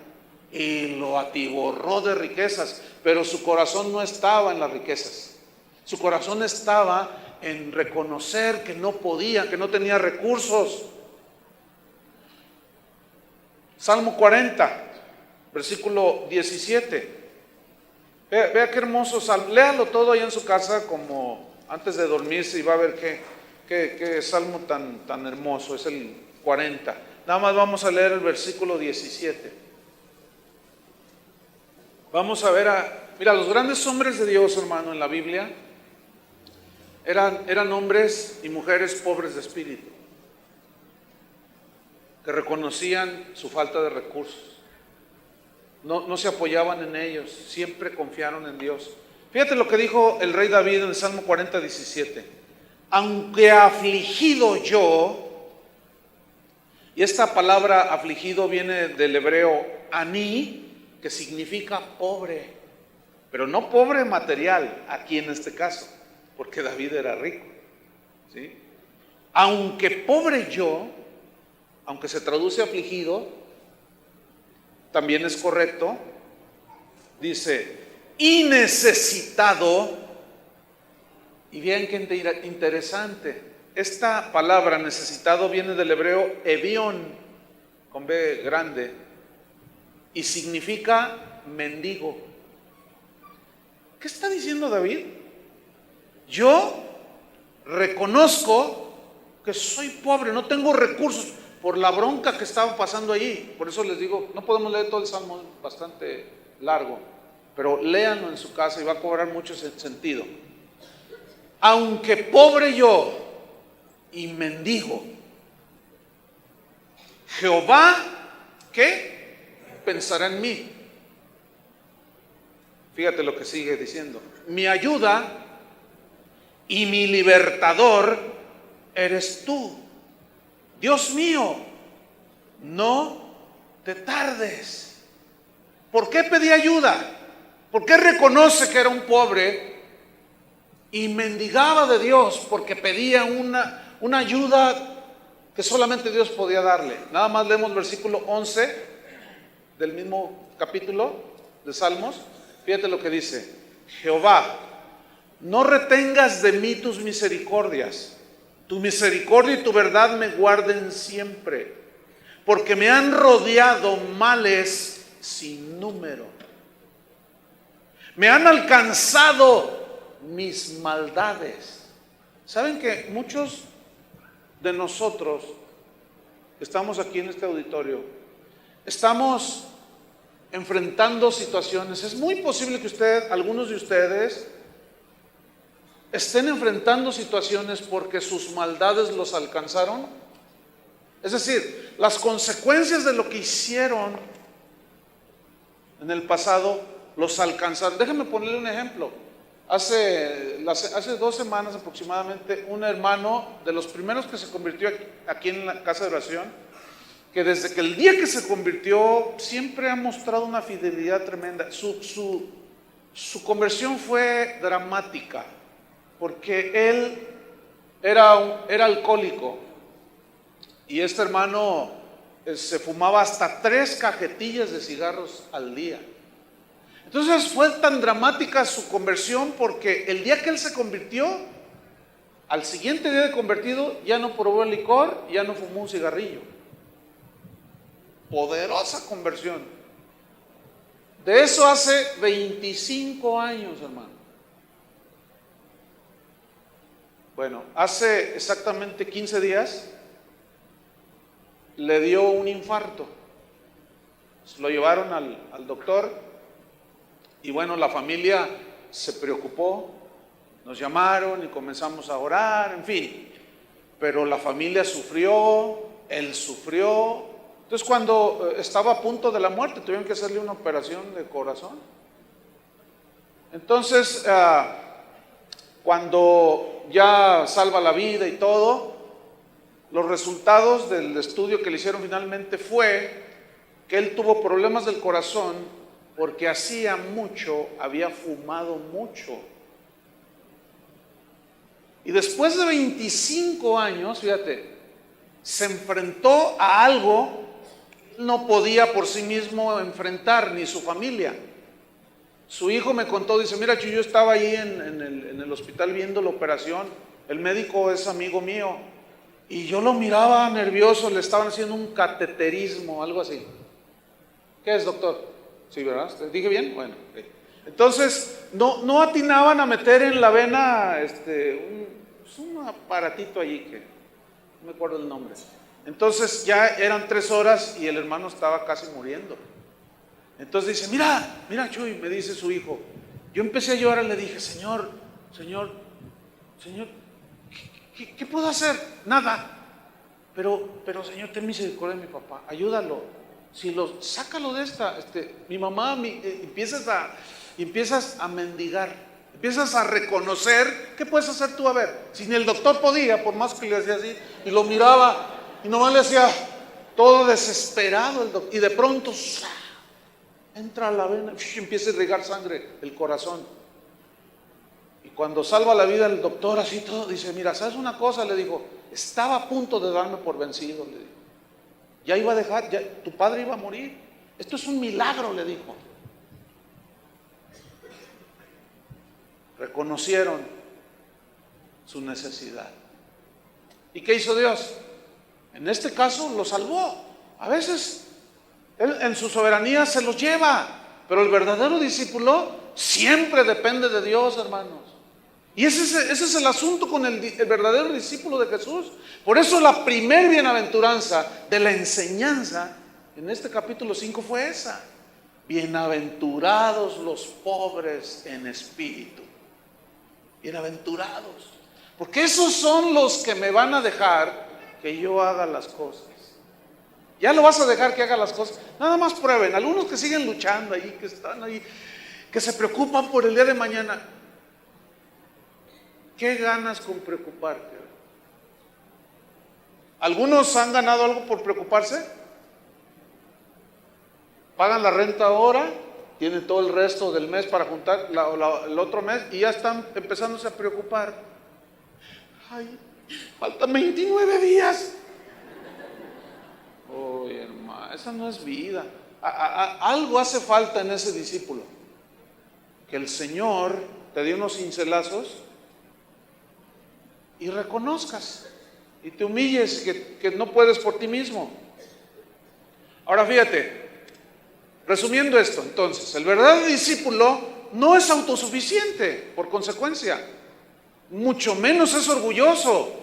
y lo atiborró de riquezas, pero su corazón no estaba en las riquezas. Su corazón estaba en reconocer que no podía, que no tenía recursos. Salmo 40, versículo 17. Vea qué hermoso salmo. Léalo todo ahí en su casa como antes de dormirse y va a ver qué salmo tan hermoso. Es el 40. Nada más vamos a leer el versículo 17. Vamos a ver mira, los grandes hombres de Dios, hermano, en la Biblia eran hombres y mujeres pobres de espíritu, que reconocían su falta de recursos. No se apoyaban en ellos, siempre confiaron en Dios. Fíjate lo que dijo el rey David en el Salmo 40, 17. Aunque afligido yo, y esta palabra afligido viene del hebreo aní, que significa pobre, pero no pobre material, aquí en este caso, porque David era rico, ¿sí? Aunque pobre yo, aunque se traduce afligido, también es correcto, dice, y necesitado, y bien qué interesante, esta palabra necesitado viene del hebreo evión, con B grande, y significa mendigo. ¿Qué está diciendo David? Yo reconozco que soy pobre, no tengo recursos, por la bronca que estaba pasando allí. Por eso les digo, no podemos leer todo el salmo, bastante largo, pero léanlo en su casa y va a cobrar mucho sentido. Aunque pobre yo y mendigo, Jehová, ¿qué? Pensará en mí. Fíjate lo que sigue diciendo. Mi ayuda y mi libertador eres tú. Dios mío, no te tardes. ¿Por qué pedí ayuda? ¿Por qué reconoce que era un pobre y mendigaba de Dios? Porque pedía una ayuda que solamente Dios podía darle. Nada más leemos versículo 11 del mismo capítulo de Salmos. Fíjate lo que dice. Jehová, no retengas de mí tus misericordias. Tu misericordia y tu verdad me guarden siempre, porque me han rodeado males sin número. Me han alcanzado mis maldades. ¿Saben que muchos de nosotros que estamos aquí en este auditorio estamos enfrentando situaciones? Es muy posible que algunos de ustedes estén enfrentando situaciones porque sus maldades los alcanzaron. Es decir, las consecuencias de lo que hicieron en el pasado los alcanzaron. Déjenme ponerle un ejemplo. Hace 2 semanas aproximadamente, un hermano de los primeros que se convirtió aquí en la casa de oración, que desde que el día que se convirtió siempre ha mostrado una fidelidad tremenda. Su conversión fue dramática, porque él era alcohólico y este hermano se fumaba hasta 3 cajetillas de cigarros al día. Entonces fue tan dramática su conversión porque el día que él se convirtió, al siguiente día de convertido ya no probó el licor, ya no fumó un cigarrillo. Poderosa conversión. De eso hace 25 años, hermano. Bueno, hace exactamente 15 días le dio un infarto. Se lo llevaron al doctor y bueno, la familia se preocupó, nos llamaron y comenzamos a orar, en fin. Pero la familia sufrió, él sufrió. Entonces cuando estaba a punto de la muerte tuvieron que hacerle una operación de corazón. Entonces cuando ya salva la vida y todo, los resultados del estudio que le hicieron finalmente fue que él tuvo problemas del corazón porque hacía mucho, había fumado mucho. Y después de 25 años, fíjate, se enfrentó a algo que no podía por sí mismo enfrentar, ni su familia. Su hijo me contó, dice, mira, yo estaba ahí en el hospital viendo la operación, el médico es amigo mío, y yo lo miraba nervioso, le estaban haciendo un cateterismo, algo así. ¿Qué es, doctor? Sí, ¿verdad? ¿Te dije bien? Bueno. Sí. Entonces, no atinaban a meter en la vena un aparatito allí que no me acuerdo el nombre. Entonces ya eran 3 horas y el hermano estaba casi muriendo. Entonces dice, mira Chuy, me dice su hijo. Yo empecé a llorar y le dije, Señor, ¿qué puedo hacer? Nada. Pero Señor, ten misericordia de mi papá, ayúdalo. Sácalo de mi mamá, empiezas a mendigar, empiezas a reconocer. ¿Qué puedes hacer tú? A ver, si ni el doctor podía, por más que le hacía así, y lo miraba, y nomás le hacía todo desesperado el doctor, y de pronto entra a la vena, empieza a irrigar sangre el corazón. Y cuando salva la vida el doctor, así todo, dice, mira, ¿sabes una cosa? Le dijo, estaba a punto de darme por vencido, le dijo. Ya iba a dejar, tu padre iba a morir. Esto es un milagro, le dijo. Reconocieron su necesidad. ¿Y qué hizo Dios? En este caso lo salvó. A veces Él en su soberanía se los lleva, pero el verdadero discípulo siempre depende de Dios, hermanos. Y ese es el asunto con el verdadero discípulo de Jesús. Por eso la primer bienaventuranza de la enseñanza en este capítulo 5 fue esa. Bienaventurados los pobres en espíritu. Bienaventurados. Porque esos son los que me van a dejar que yo haga las cosas. ¿Ya lo vas a dejar que haga las cosas? Nada más prueben. Algunos que siguen luchando ahí, que están ahí, que se preocupan por el día de mañana. ¿Qué ganas con preocuparte? ¿Algunos han ganado algo por preocuparse? Pagan la renta ahora, tienen todo el resto del mes para juntar el otro mes y ya están empezándose a preocupar. Ay, faltan 29 días. Oye, hermano, esa no es vida. Algo hace falta en ese discípulo. Que el Señor te dé unos cincelazos y reconozcas y te humilles que no puedes por ti mismo. Ahora fíjate, resumiendo esto, entonces, el verdadero discípulo no es autosuficiente, por consecuencia, mucho menos es orgulloso,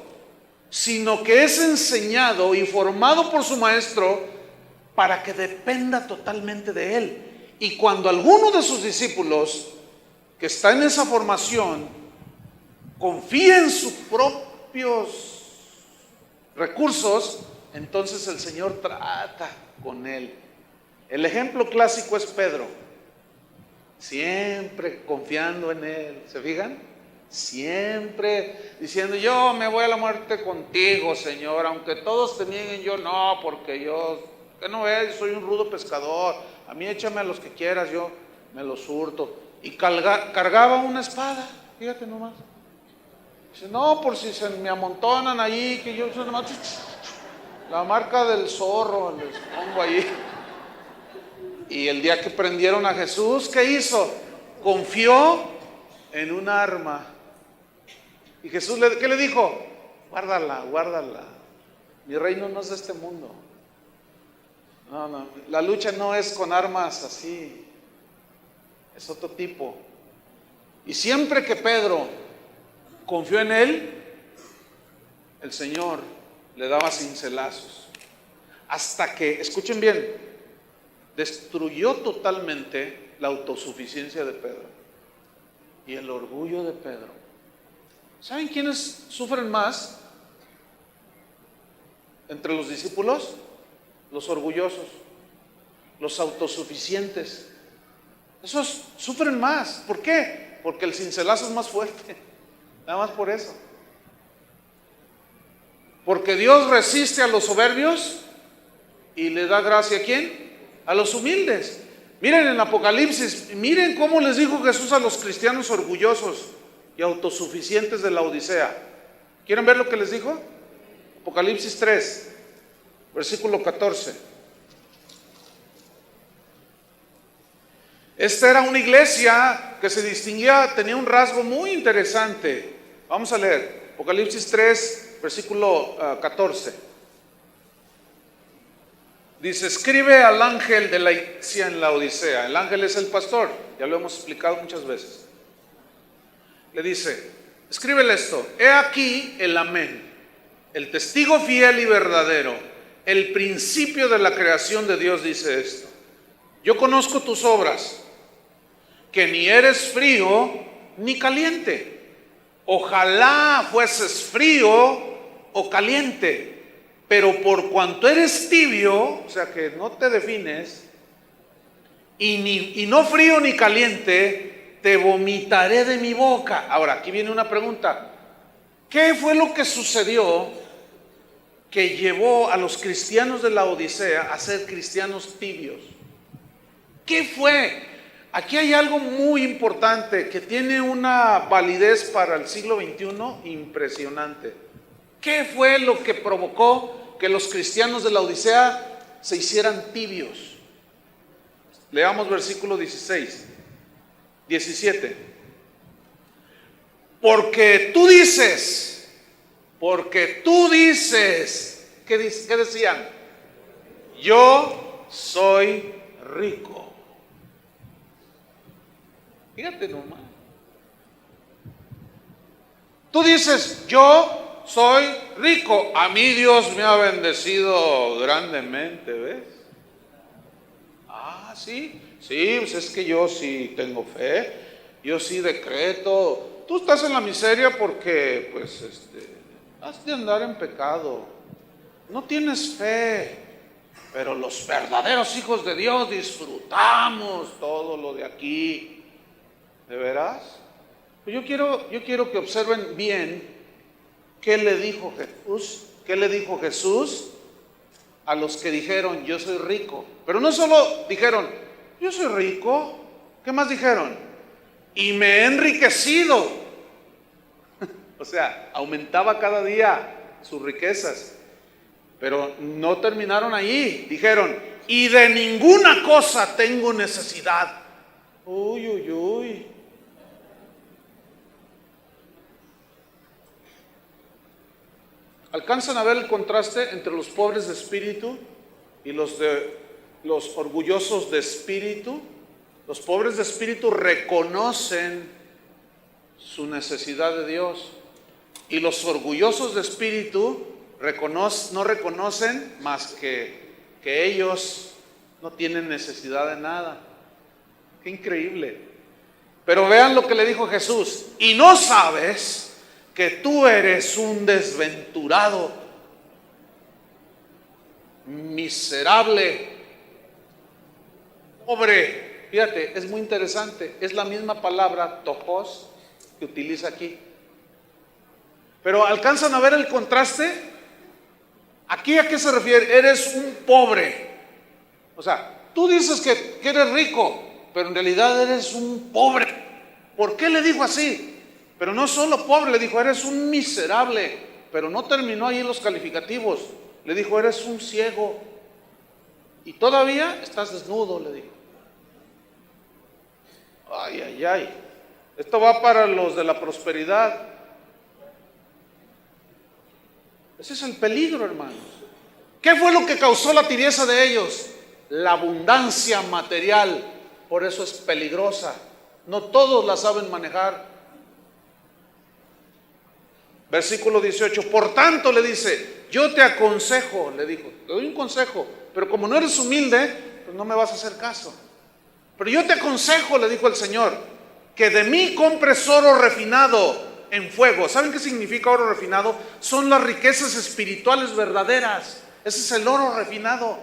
sino que es enseñado y formado por su maestro para que dependa totalmente de él. Y cuando alguno de sus discípulos que está en esa formación confía en sus propios recursos, entonces el Señor trata con él. El ejemplo clásico es Pedro, siempre confiando en él, ¿se fijan? Siempre diciendo, yo me voy a la muerte contigo, Señor, aunque todos te nieguen, yo no, porque yo, ¿qué no ves? Soy un rudo pescador, a mí échame a los que quieras, yo me los hurto. Y cargaba una espada, fíjate nomás. Dice, no, por si se me amontonan ahí, que yo soy nomás la marca del zorro, les pongo ahí. Y el día que prendieron a Jesús, ¿qué hizo? Confió en un arma. Y Jesús, ¿qué le dijo? Guárdala. Mi reino no es de este mundo. No, la lucha no es con armas así. Es otro tipo. Y siempre que Pedro confió en él, el Señor le daba cincelazos. Hasta que, escuchen bien, destruyó totalmente la autosuficiencia de Pedro y el orgullo de Pedro. ¿Saben quiénes sufren más entre los discípulos? Los orgullosos, los autosuficientes. Esos sufren más. ¿Por qué? Porque el cincelazo es más fuerte. Nada más por eso. Porque Dios resiste a los soberbios y le da gracia ¿a quién? A los humildes. Miren en Apocalipsis, miren cómo les dijo Jesús a los cristianos orgullosos y autosuficientes de la Odisea. ¿Quieren ver lo que les dijo? Apocalipsis 3, versículo 14. Esta era una iglesia que se distinguía, tenía un rasgo muy interesante. Vamos a leer Apocalipsis 3, versículo 14. Dice: escribe al ángel de la iglesia en la Odisea. El ángel es el pastor, ya lo hemos explicado muchas veces. Le dice: escríbele esto: he aquí el amén, el testigo fiel y verdadero, el principio de la creación de Dios, dice esto: yo conozco tus obras, que ni eres frío ni caliente. Ojalá fueses frío o caliente, pero por cuanto eres tibio, o sea que no te defines, y no frío ni caliente, te vomitaré de mi boca. Ahora, aquí viene una pregunta: ¿qué fue lo que sucedió que llevó a los cristianos de la Odisea a ser cristianos tibios? ¿Qué fue? Aquí hay algo muy importante que tiene una validez para el siglo XXI impresionante. ¿Qué fue lo que provocó que los cristianos de la Odisea se hicieran tibios? Leamos versículo 16, 17. Porque tú dices, ¿qué decían? Yo soy rico. Fíjate nomás. Tú dices: yo soy rico, a mí Dios me ha bendecido grandemente, ¿ves? Ah, sí, pues es que yo sí tengo fe, yo sí decreto. Tú estás en la miseria porque, pues, has de andar en pecado, no tienes fe, pero los verdaderos hijos de Dios disfrutamos todo lo de aquí. ¿De veras? Pues yo quiero que observen bien qué le dijo Jesús a los que dijeron: yo soy rico. Pero no solo dijeron: yo soy rico, ¿qué más dijeron? Y me he enriquecido. O sea, aumentaba cada día sus riquezas. Pero no terminaron ahí. Dijeron: y de ninguna cosa tengo necesidad. Uy. ¿Alcanzan a ver el contraste entre los pobres de espíritu y los orgullosos de espíritu? Los pobres de espíritu reconocen su necesidad de Dios, y los orgullosos de espíritu no reconocen más que ellos no tienen necesidad de nada. Qué increíble. Pero vean lo que le dijo Jesús: y no sabes que tú eres un desventurado, miserable, pobre. Fíjate, es muy interesante, es la misma palabra tojos que utiliza aquí. Pero ¿alcanzan a ver el contraste? Aquí, ¿a qué se refiere? Eres un pobre. O sea, tú dices que eres rico, pero en realidad eres un pobre. ¿Por qué le dijo así? Pero no solo pobre, le dijo: eres un miserable. Pero no terminó ahí los calificativos. Le dijo: eres un ciego. Y todavía estás desnudo, le dijo. Ay. Esto va para los de la prosperidad. Ese es el peligro, hermanos. ¿Qué fue lo que causó la tibieza de ellos? La abundancia material. Por eso es peligrosa. No todos la saben manejar. Versículo 18: por tanto, le dice, yo te aconsejo, le dijo, te doy un consejo, pero como no eres humilde, pues no me vas a hacer caso. Pero yo te aconsejo, le dijo el Señor, que de mí compres oro refinado en fuego. ¿Saben qué significa oro refinado? Son las riquezas espirituales verdaderas. Ese es el oro refinado.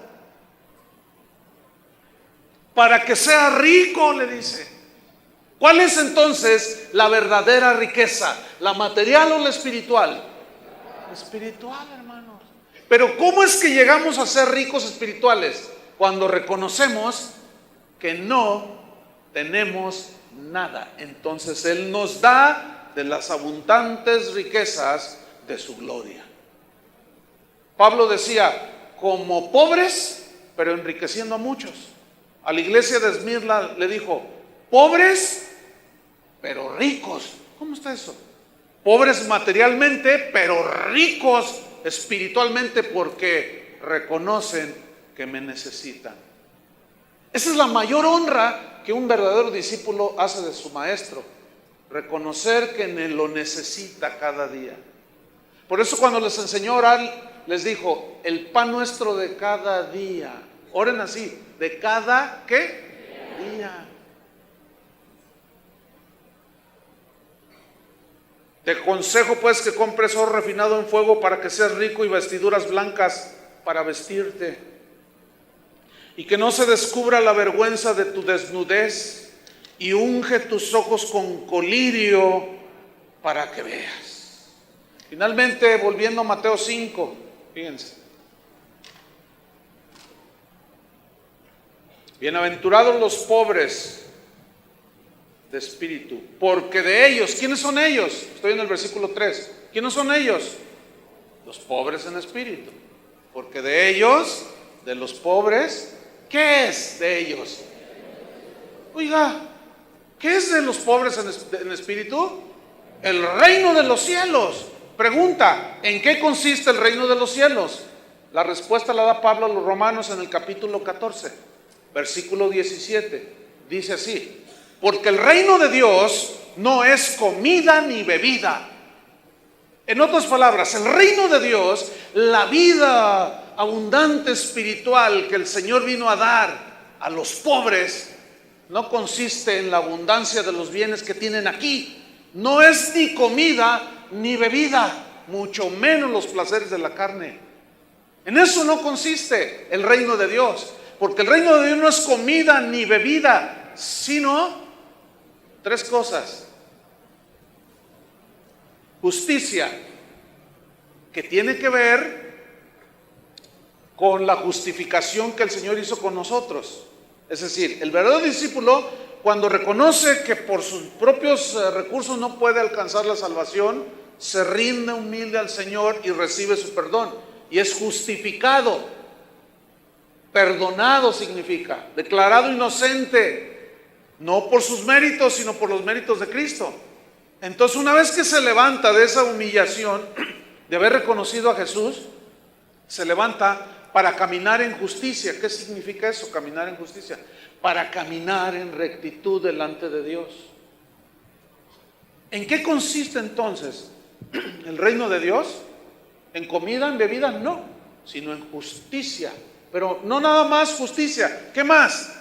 Para que sea rico, le dice. ¿Cuál es entonces la verdadera riqueza? ¿La material o la espiritual? La espiritual, hermanos. Pero ¿cómo es que llegamos a ser ricos espirituales? Cuando reconocemos que no tenemos nada. Entonces Él nos da de las abundantes riquezas de su gloria. Pablo decía: como pobres, pero enriqueciendo a muchos. A la iglesia de Esmirna le dijo: pobres, pero ricos. ¿Cómo está eso? Pobres materialmente, pero ricos espiritualmente, porque reconocen que me necesitan. Esa es la mayor honra que un verdadero discípulo hace de su maestro: reconocer que lo necesita cada día. Por eso cuando les enseñó a orar, les dijo: el pan nuestro de cada día. Oren así: de cada ¿qué? Día. Te aconsejo pues que compres oro refinado en fuego para que seas rico, y vestiduras blancas para vestirte, y que no se descubra la vergüenza de tu desnudez, y unge tus ojos con colirio para que veas. Finalmente, volviendo a Mateo 5, fíjense: bienaventurados los pobres de espíritu, porque de ellos, ¿quiénes son ellos? Estoy en el versículo 3. ¿Quiénes son ellos? Los pobres en espíritu. Porque de ellos, de los pobres, ¿qué es de ellos? Oiga, ¿qué es de los pobres en espíritu? El reino de los cielos. Pregunta: ¿en qué consiste el reino de los cielos? La respuesta la da Pablo a los Romanos en el capítulo 14, versículo 17. Dice así: porque el reino de Dios no es comida ni bebida. En otras palabras, el reino de Dios, la vida abundante espiritual que el Señor vino a dar a los pobres, no consiste en la abundancia de los bienes que tienen aquí. No es ni comida ni bebida, mucho menos los placeres de la carne. En eso no consiste el reino de Dios, porque el reino de Dios no es comida ni bebida, sino tres cosas: justicia, que tiene que ver con la justificación que el Señor hizo con nosotros. Es decir, el verdadero discípulo, cuando reconoce que por sus propios recursos no puede alcanzar la salvación, se rinde humilde al Señor y recibe su perdón, y es justificado. Perdonado significa declarado inocente, no por sus méritos, sino por los méritos de Cristo. Entonces, una vez que se levanta de esa humillación de haber reconocido a Jesús, se levanta para caminar en justicia. ¿Qué significa eso, caminar en justicia? Para caminar en rectitud delante de Dios. ¿En qué consiste entonces el reino de Dios? ¿En comida, en bebida? No, sino en justicia. Pero no nada más justicia. ¿Qué más?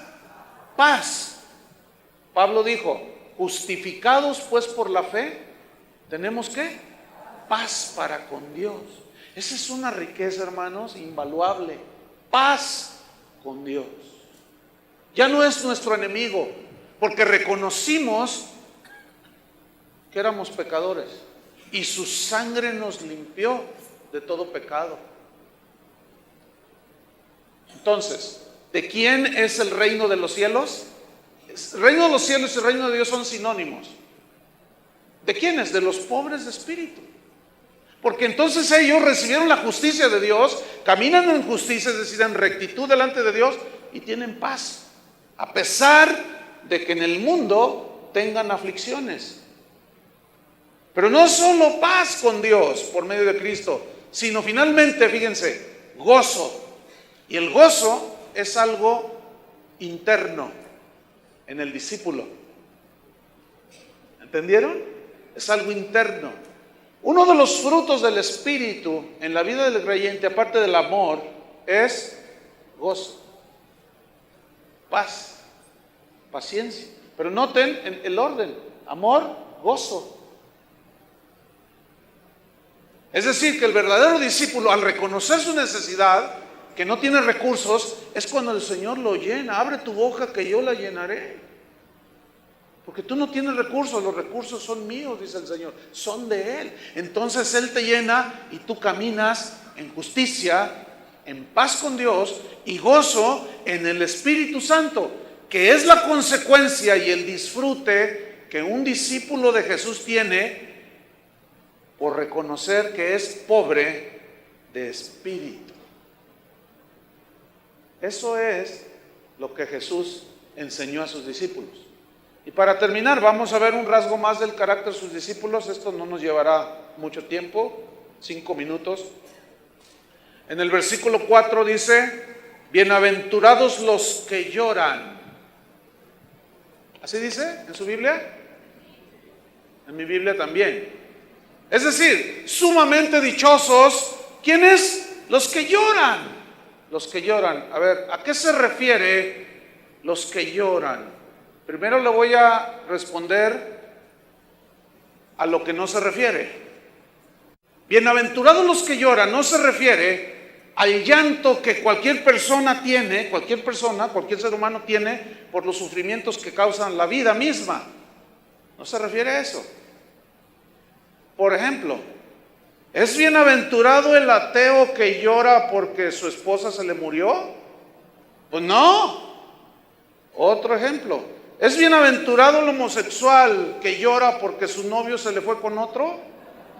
Paz. Pablo dijo: justificados pues por la fe, tenemos ¿qué? Paz para con Dios. Esa es una riqueza, hermanos, invaluable. Paz con Dios. Ya no es nuestro enemigo, porque reconocimos que éramos pecadores y su sangre nos limpió de todo pecado. Entonces, ¿de quién es el reino de los cielos? El reino de los cielos y el reino de Dios son sinónimos. ¿De quiénes? De los pobres de espíritu. Porque entonces ellos recibieron la justicia de Dios, caminan en justicia, es decir, en rectitud delante de Dios, y tienen paz, a pesar de que en el mundo tengan aflicciones. Pero no solo paz con Dios por medio de Cristo, sino finalmente, fíjense, gozo. Y el gozo es algo interno en el discípulo. ¿Entendieron? Es algo interno. Uno de los frutos del Espíritu en la vida del creyente, aparte del amor, es gozo, paz, paciencia. Pero noten el orden: amor, gozo. Es decir, que el verdadero discípulo, al reconocer su necesidad, que no tiene recursos, es cuando el Señor lo llena. Abre tu boca que yo la llenaré. Porque tú no tienes recursos, los recursos son míos, dice el Señor, son de Él. Entonces Él te llena y tú caminas en justicia, en paz con Dios y gozo en el Espíritu Santo, que es la consecuencia y el disfrute que un discípulo de Jesús tiene por reconocer que es pobre de espíritu. Eso es lo que Jesús enseñó a sus discípulos. Y para terminar, vamos a ver un rasgo más del carácter de sus discípulos. Esto no nos llevará mucho tiempo, 5 minutos. En el versículo 4 dice: bienaventurados los que lloran. ¿Así dice en su Biblia? En mi Biblia también. Es decir, sumamente dichosos. ¿Quiénes? Los que lloran. Los que lloran. A ver, ¿a qué se refiere los que lloran? Primero le voy a responder a lo que no se refiere. Bienaventurados los que lloran no se refiere al llanto que cualquier persona tiene, cualquier ser humano tiene por los sufrimientos que causan la vida misma. No se refiere a eso. Por ejemplo, ¿es bienaventurado el ateo que llora porque su esposa se le murió? Pues no. Otro ejemplo, ¿es bienaventurado el homosexual que llora porque su novio se le fue con otro?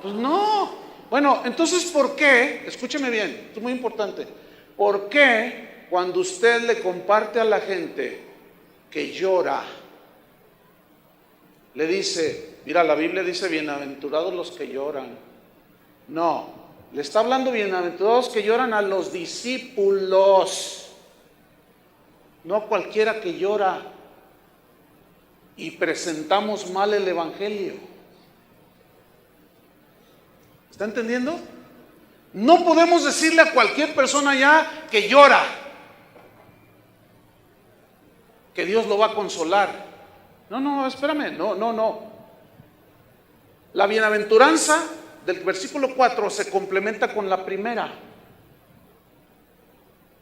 Pues no. Bueno, entonces, ¿por qué? Escúcheme bien, esto es muy importante. ¿Por qué cuando usted le comparte a la gente que llora, le dice, mira, la Biblia dice bienaventurados los que lloran? No, le está hablando bienaventurados que lloran a los discípulos, no a cualquiera que llora y presentamos mal el evangelio. ¿Está entendiendo? No podemos decirle a cualquier persona ya que llora que Dios lo va a consolar. No, espérame, no. La bienaventuranza del versículo 4 se complementa con la primera.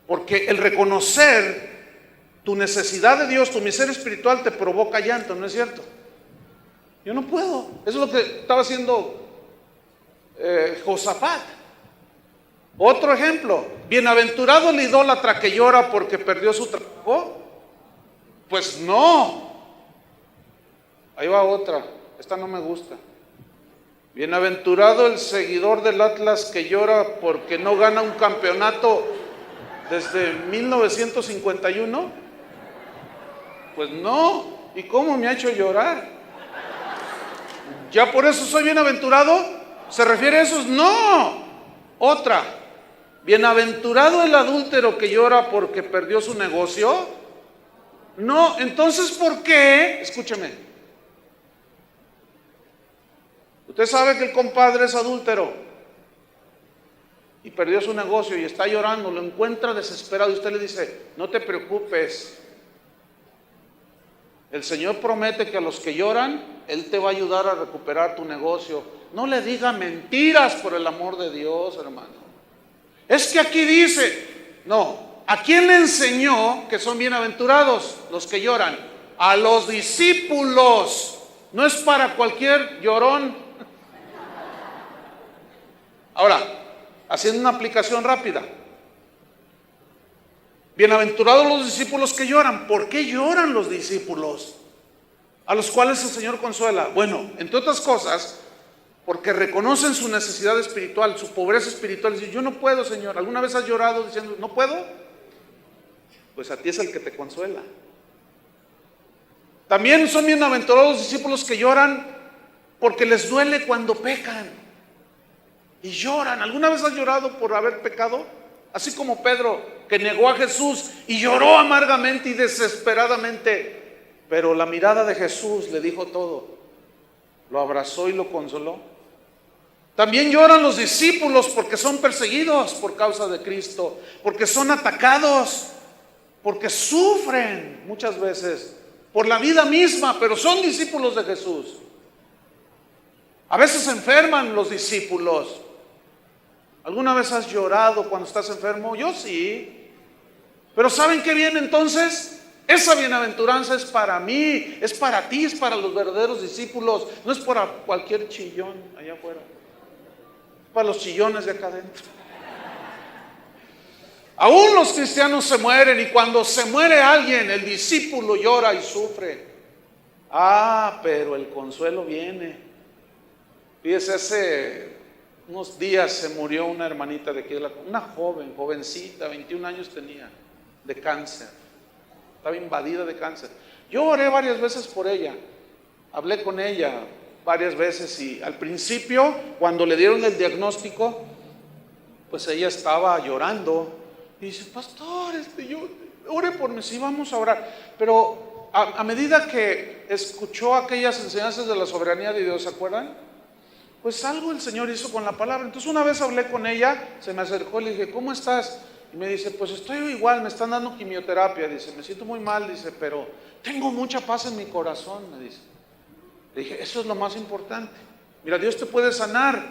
Porque el reconocer tu necesidad de Dios, tu miseria espiritual, te provoca llanto, ¿no es cierto? Yo no puedo. Eso es lo que estaba haciendo Josafat. Otro ejemplo, bienaventurado el idólatra que llora porque perdió su trabajo. Pues no. Ahí va otra, esta no me gusta. Bienaventurado el seguidor del Atlas que llora porque no gana un campeonato desde 1951. Pues no. ¿Y cómo me ha hecho llorar? ¿Ya por eso soy bienaventurado? ¿Se refiere a esos? No. Otra. Bienaventurado el adúltero que llora porque perdió su negocio. No. Entonces, ¿por qué? Escúcheme. Usted sabe que el compadre es adúltero y perdió su negocio y está llorando, lo encuentra desesperado y usted le dice, no te preocupes, el Señor promete que a los que lloran, Él te va a ayudar a recuperar tu negocio. No le diga mentiras, por el amor de Dios, hermano. Es que aquí dice, no, ¿a quién le enseñó que son bienaventurados los que lloran? A los discípulos. No es para cualquier llorón. Ahora, haciendo una aplicación rápida. Bienaventurados los discípulos que lloran. ¿Por qué lloran los discípulos? A los cuales el Señor consuela. Bueno, entre otras cosas, porque reconocen su necesidad espiritual, su pobreza espiritual. Dicen, yo no puedo, Señor. ¿Alguna vez has llorado diciendo, no puedo? Pues a ti es el que te consuela. También son bienaventurados los discípulos que lloran porque les duele cuando pecan. Y lloran. ¿Alguna vez has llorado por haber pecado? Así como Pedro, que negó a Jesús y lloró amargamente y desesperadamente. Pero la mirada de Jesús le dijo todo. Lo abrazó y lo consoló. También lloran los discípulos porque son perseguidos por causa de Cristo, porque son atacados, porque sufren muchas veces por la vida misma, pero son discípulos de Jesús. A veces se enferman los discípulos. ¿Alguna vez has llorado cuando estás enfermo? Yo sí. Pero ¿saben qué viene entonces? Esa bienaventuranza es para mí, es para ti, es para los verdaderos discípulos. No es para cualquier chillón allá afuera. Es para los chillones de acá adentro. Aún los cristianos se mueren y cuando se muere alguien, el discípulo llora y sufre. Pero el consuelo viene. Fíjese, hace unos días se murió una hermanita de aquí, una jovencita, 21 años tenía, de cáncer. estaba invadida de cáncer. Yo oré varias veces por ella, hablé con ella varias veces y al principio, cuando le dieron el diagnóstico, pues ella estaba llorando y dice, pastor, yo ore por mí, sí, vamos a orar. Pero a medida que escuchó aquellas enseñanzas de la soberanía de Dios, ¿se acuerdan? Pues algo el Señor hizo con la palabra. Entonces una vez hablé con ella, se me acercó y le dije, ¿cómo estás? Y me dice, pues estoy igual, me están dando quimioterapia. Dice, me siento muy mal, dice, pero tengo mucha paz en mi corazón, me dice. Le dije, eso es lo más importante. Mira, Dios te puede sanar,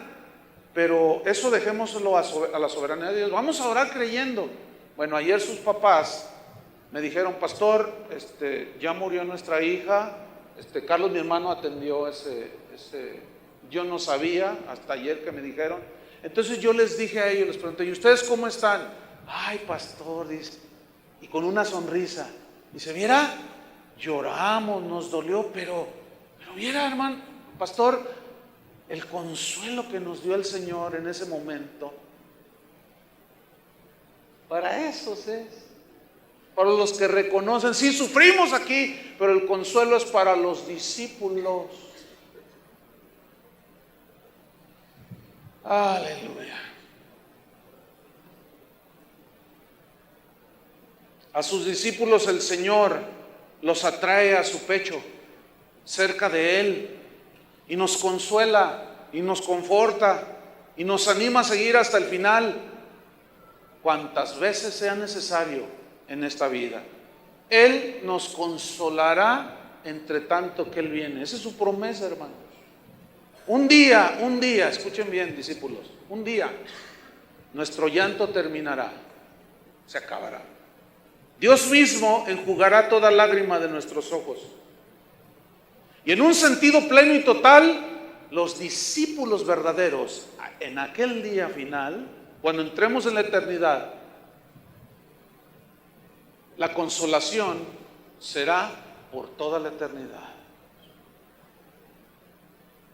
pero eso dejémoslo a la soberanía de Dios. Vamos a orar creyendo. Bueno, ayer sus papás me dijeron, pastor, ya murió nuestra hija. Carlos, mi hermano, atendió yo no sabía hasta ayer que me dijeron. Entonces yo les dije a ellos, les pregunté, ¿y ustedes cómo están? Ay, pastor, dice, y con una sonrisa, dice, mira, lloramos, nos dolió, pero mira, hermano, pastor, el consuelo que nos dio el Señor en ese momento, para esos es, para los que reconocen, sí, sufrimos aquí, pero el consuelo es para los discípulos. Aleluya. A sus discípulos el Señor los atrae a su pecho, cerca de Él, y nos consuela, y nos conforta, y nos anima a seguir hasta el final, cuantas veces sea necesario en esta vida. Él nos consolará entre tanto que Él viene. Esa es su promesa, hermanos. Un día, escuchen bien, discípulos, un día nuestro llanto terminará, se acabará. Dios mismo enjugará toda lágrima de nuestros ojos. Y en un sentido pleno y total, los discípulos verdaderos, en aquel día final, cuando entremos en la eternidad, la consolación será por toda la eternidad.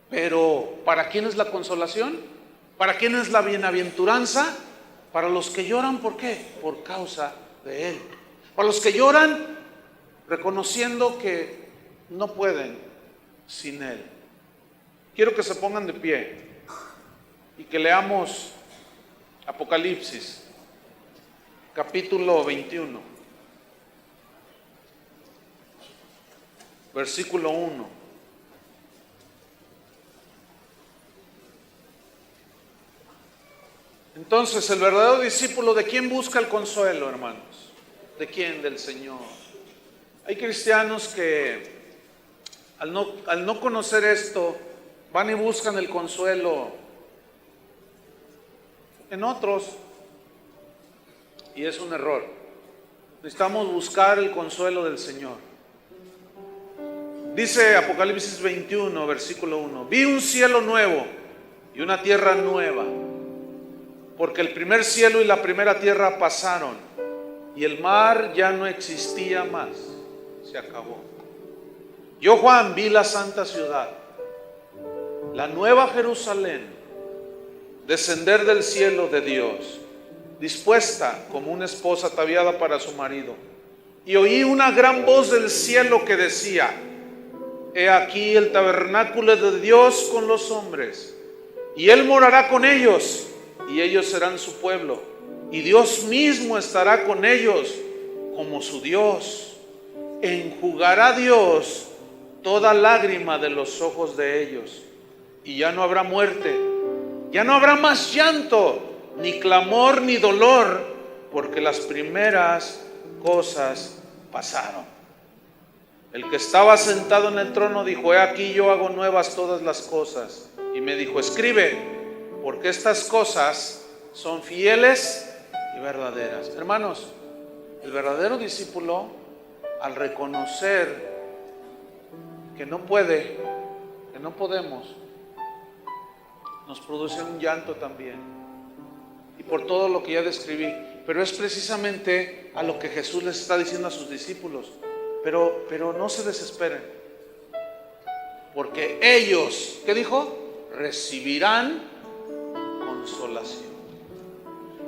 Pero ¿para quién es la consolación? ¿Para quién es la bienaventuranza? Para los que lloran, ¿por qué? Por causa de Él. Para los que lloran reconociendo que no pueden sin Él. Quiero que se pongan de pie y que leamos Apocalipsis, capítulo 21, versículo 1. Entonces, el verdadero discípulo, ¿de quién busca el consuelo, hermanos? ¿De quién? Del Señor. Hay cristianos que al no conocer esto, van y buscan el consuelo en otros, y es un error. Necesitamos buscar el consuelo del Señor. Dice Apocalipsis 21, versículo 1: vi un cielo nuevo y una tierra nueva, porque el primer cielo y la primera tierra pasaron, y el mar ya no existía más, se acabó. Yo, Juan, vi la santa ciudad, la nueva Jerusalén, descender del cielo de Dios, dispuesta como una esposa ataviada para su marido. Y oí una gran voz del cielo que decía: he aquí el tabernáculo de Dios con los hombres, y Él morará con ellos, y ellos serán su pueblo, y Dios mismo estará con ellos como su Dios. Enjugará Dios toda lágrima de los ojos de ellos, y ya no habrá muerte, ya no habrá más llanto, ni clamor, ni dolor, porque las primeras cosas pasaron. El que estaba sentado en el trono dijo: he aquí yo hago nuevas todas las cosas. Y me dijo: escribe, porque estas cosas son fieles y verdaderas. Hermanos, el verdadero discípulo, al reconocer que no puede, que no podemos, nos produce un llanto también, y por todo lo que ya describí. Pero es precisamente a lo que Jesús les está diciendo a sus discípulos. Pero no se desesperen, porque ellos, ¿qué dijo? Recibirán consolación.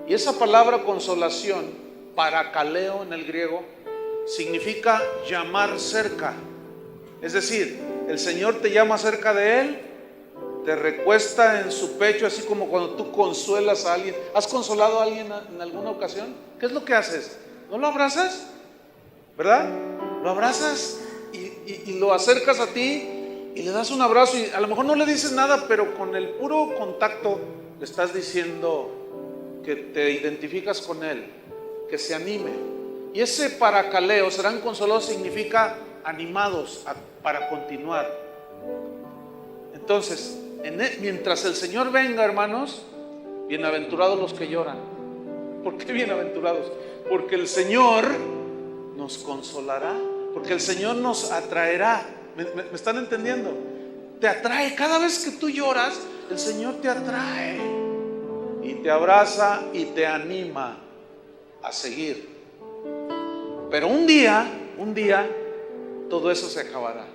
Y esa palabra consolación, parakaleo en el griego, significa llamar cerca. Es decir, el Señor te llama cerca de Él, te recuesta en su pecho, así como cuando tú consuelas a alguien. ¿Has consolado a alguien en alguna ocasión? ¿Qué es lo que haces? ¿No lo abrazas? ¿Verdad? Lo abrazas y lo acercas a ti y le das un abrazo, y a lo mejor no le dices nada, pero con el puro contacto le estás diciendo que te identificas con Él, que se anime. Y ese paracaleo, serán consolados, significa animados para continuar. Entonces, mientras el Señor venga, hermanos, bienaventurados los que lloran. ¿Por qué bienaventurados? Porque el Señor nos consolará, porque el Señor nos atraerá. ¿Me están entendiendo? Te atrae. Cada vez que tú lloras, el Señor te atrae y te abraza y te anima a seguir. Pero un día, todo eso se acabará.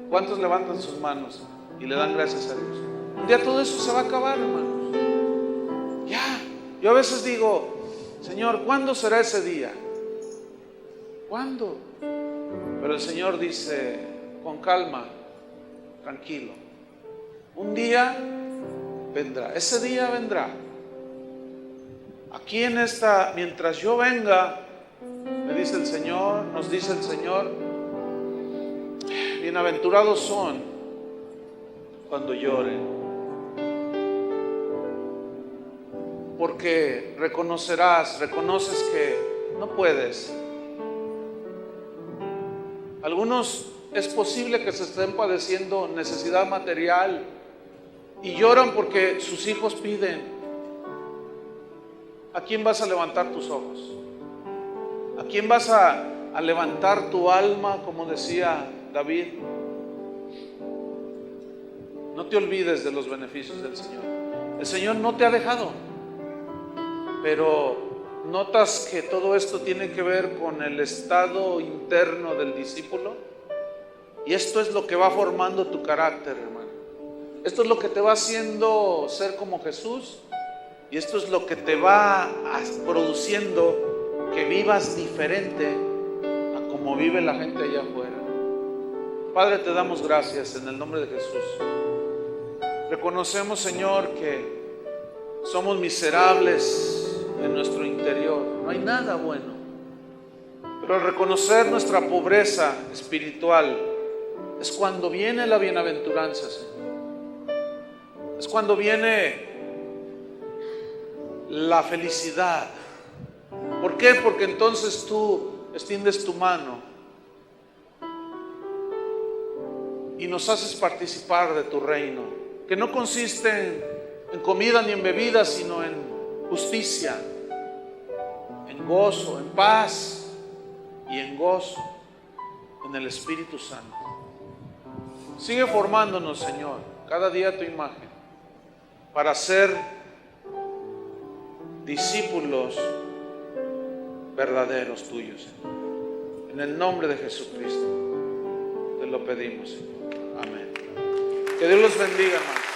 ¿Cuántos levantan sus manos y le dan gracias a Dios? Un día todo eso se va a acabar, hermanos. Ya. Yo a veces digo, Señor, ¿cuándo será ese día? ¿Cuándo? Pero el Señor dice, con calma, tranquilo. Un día vendrá, ese día vendrá. Aquí en esta, mientras yo venga, me dice el Señor, nos dice el Señor, bienaventurados son cuando lloren, porque reconoces que no puedes. Algunos es posible que se estén padeciendo necesidad material y lloran porque sus hijos piden. ¿A quién vas a levantar tus ojos? ¿A quién vas a levantar tu alma, como decía David? No te olvides de los beneficios del Señor. El Señor no te ha dejado, pero ¿notas que todo esto tiene que ver con el estado interno del discípulo? Y esto es lo que va formando tu carácter, hermano. Esto es lo que te va haciendo ser como Jesús, y esto es lo que te va produciendo que vivas diferente a como vive la gente allá afuera. Padre, te damos gracias en el nombre de Jesús. Reconocemos, Señor, que somos miserables en nuestro interior. No hay nada bueno. Pero al reconocer nuestra pobreza espiritual, es cuando viene la bienaventuranza, Señor. Es cuando viene la felicidad. ¿Por qué? Porque entonces tú extiendes tu mano y nos haces participar de tu reino, que no consiste en comida ni en bebida, sino en justicia, en gozo, en paz y en gozo en el Espíritu Santo. Sigue formándonos, Señor, cada día a tu imagen, para ser discípulos verdaderos tuyos, Señor. En el nombre de Jesucristo te lo pedimos, Señor. Amén. Que Dios los bendiga, hermano.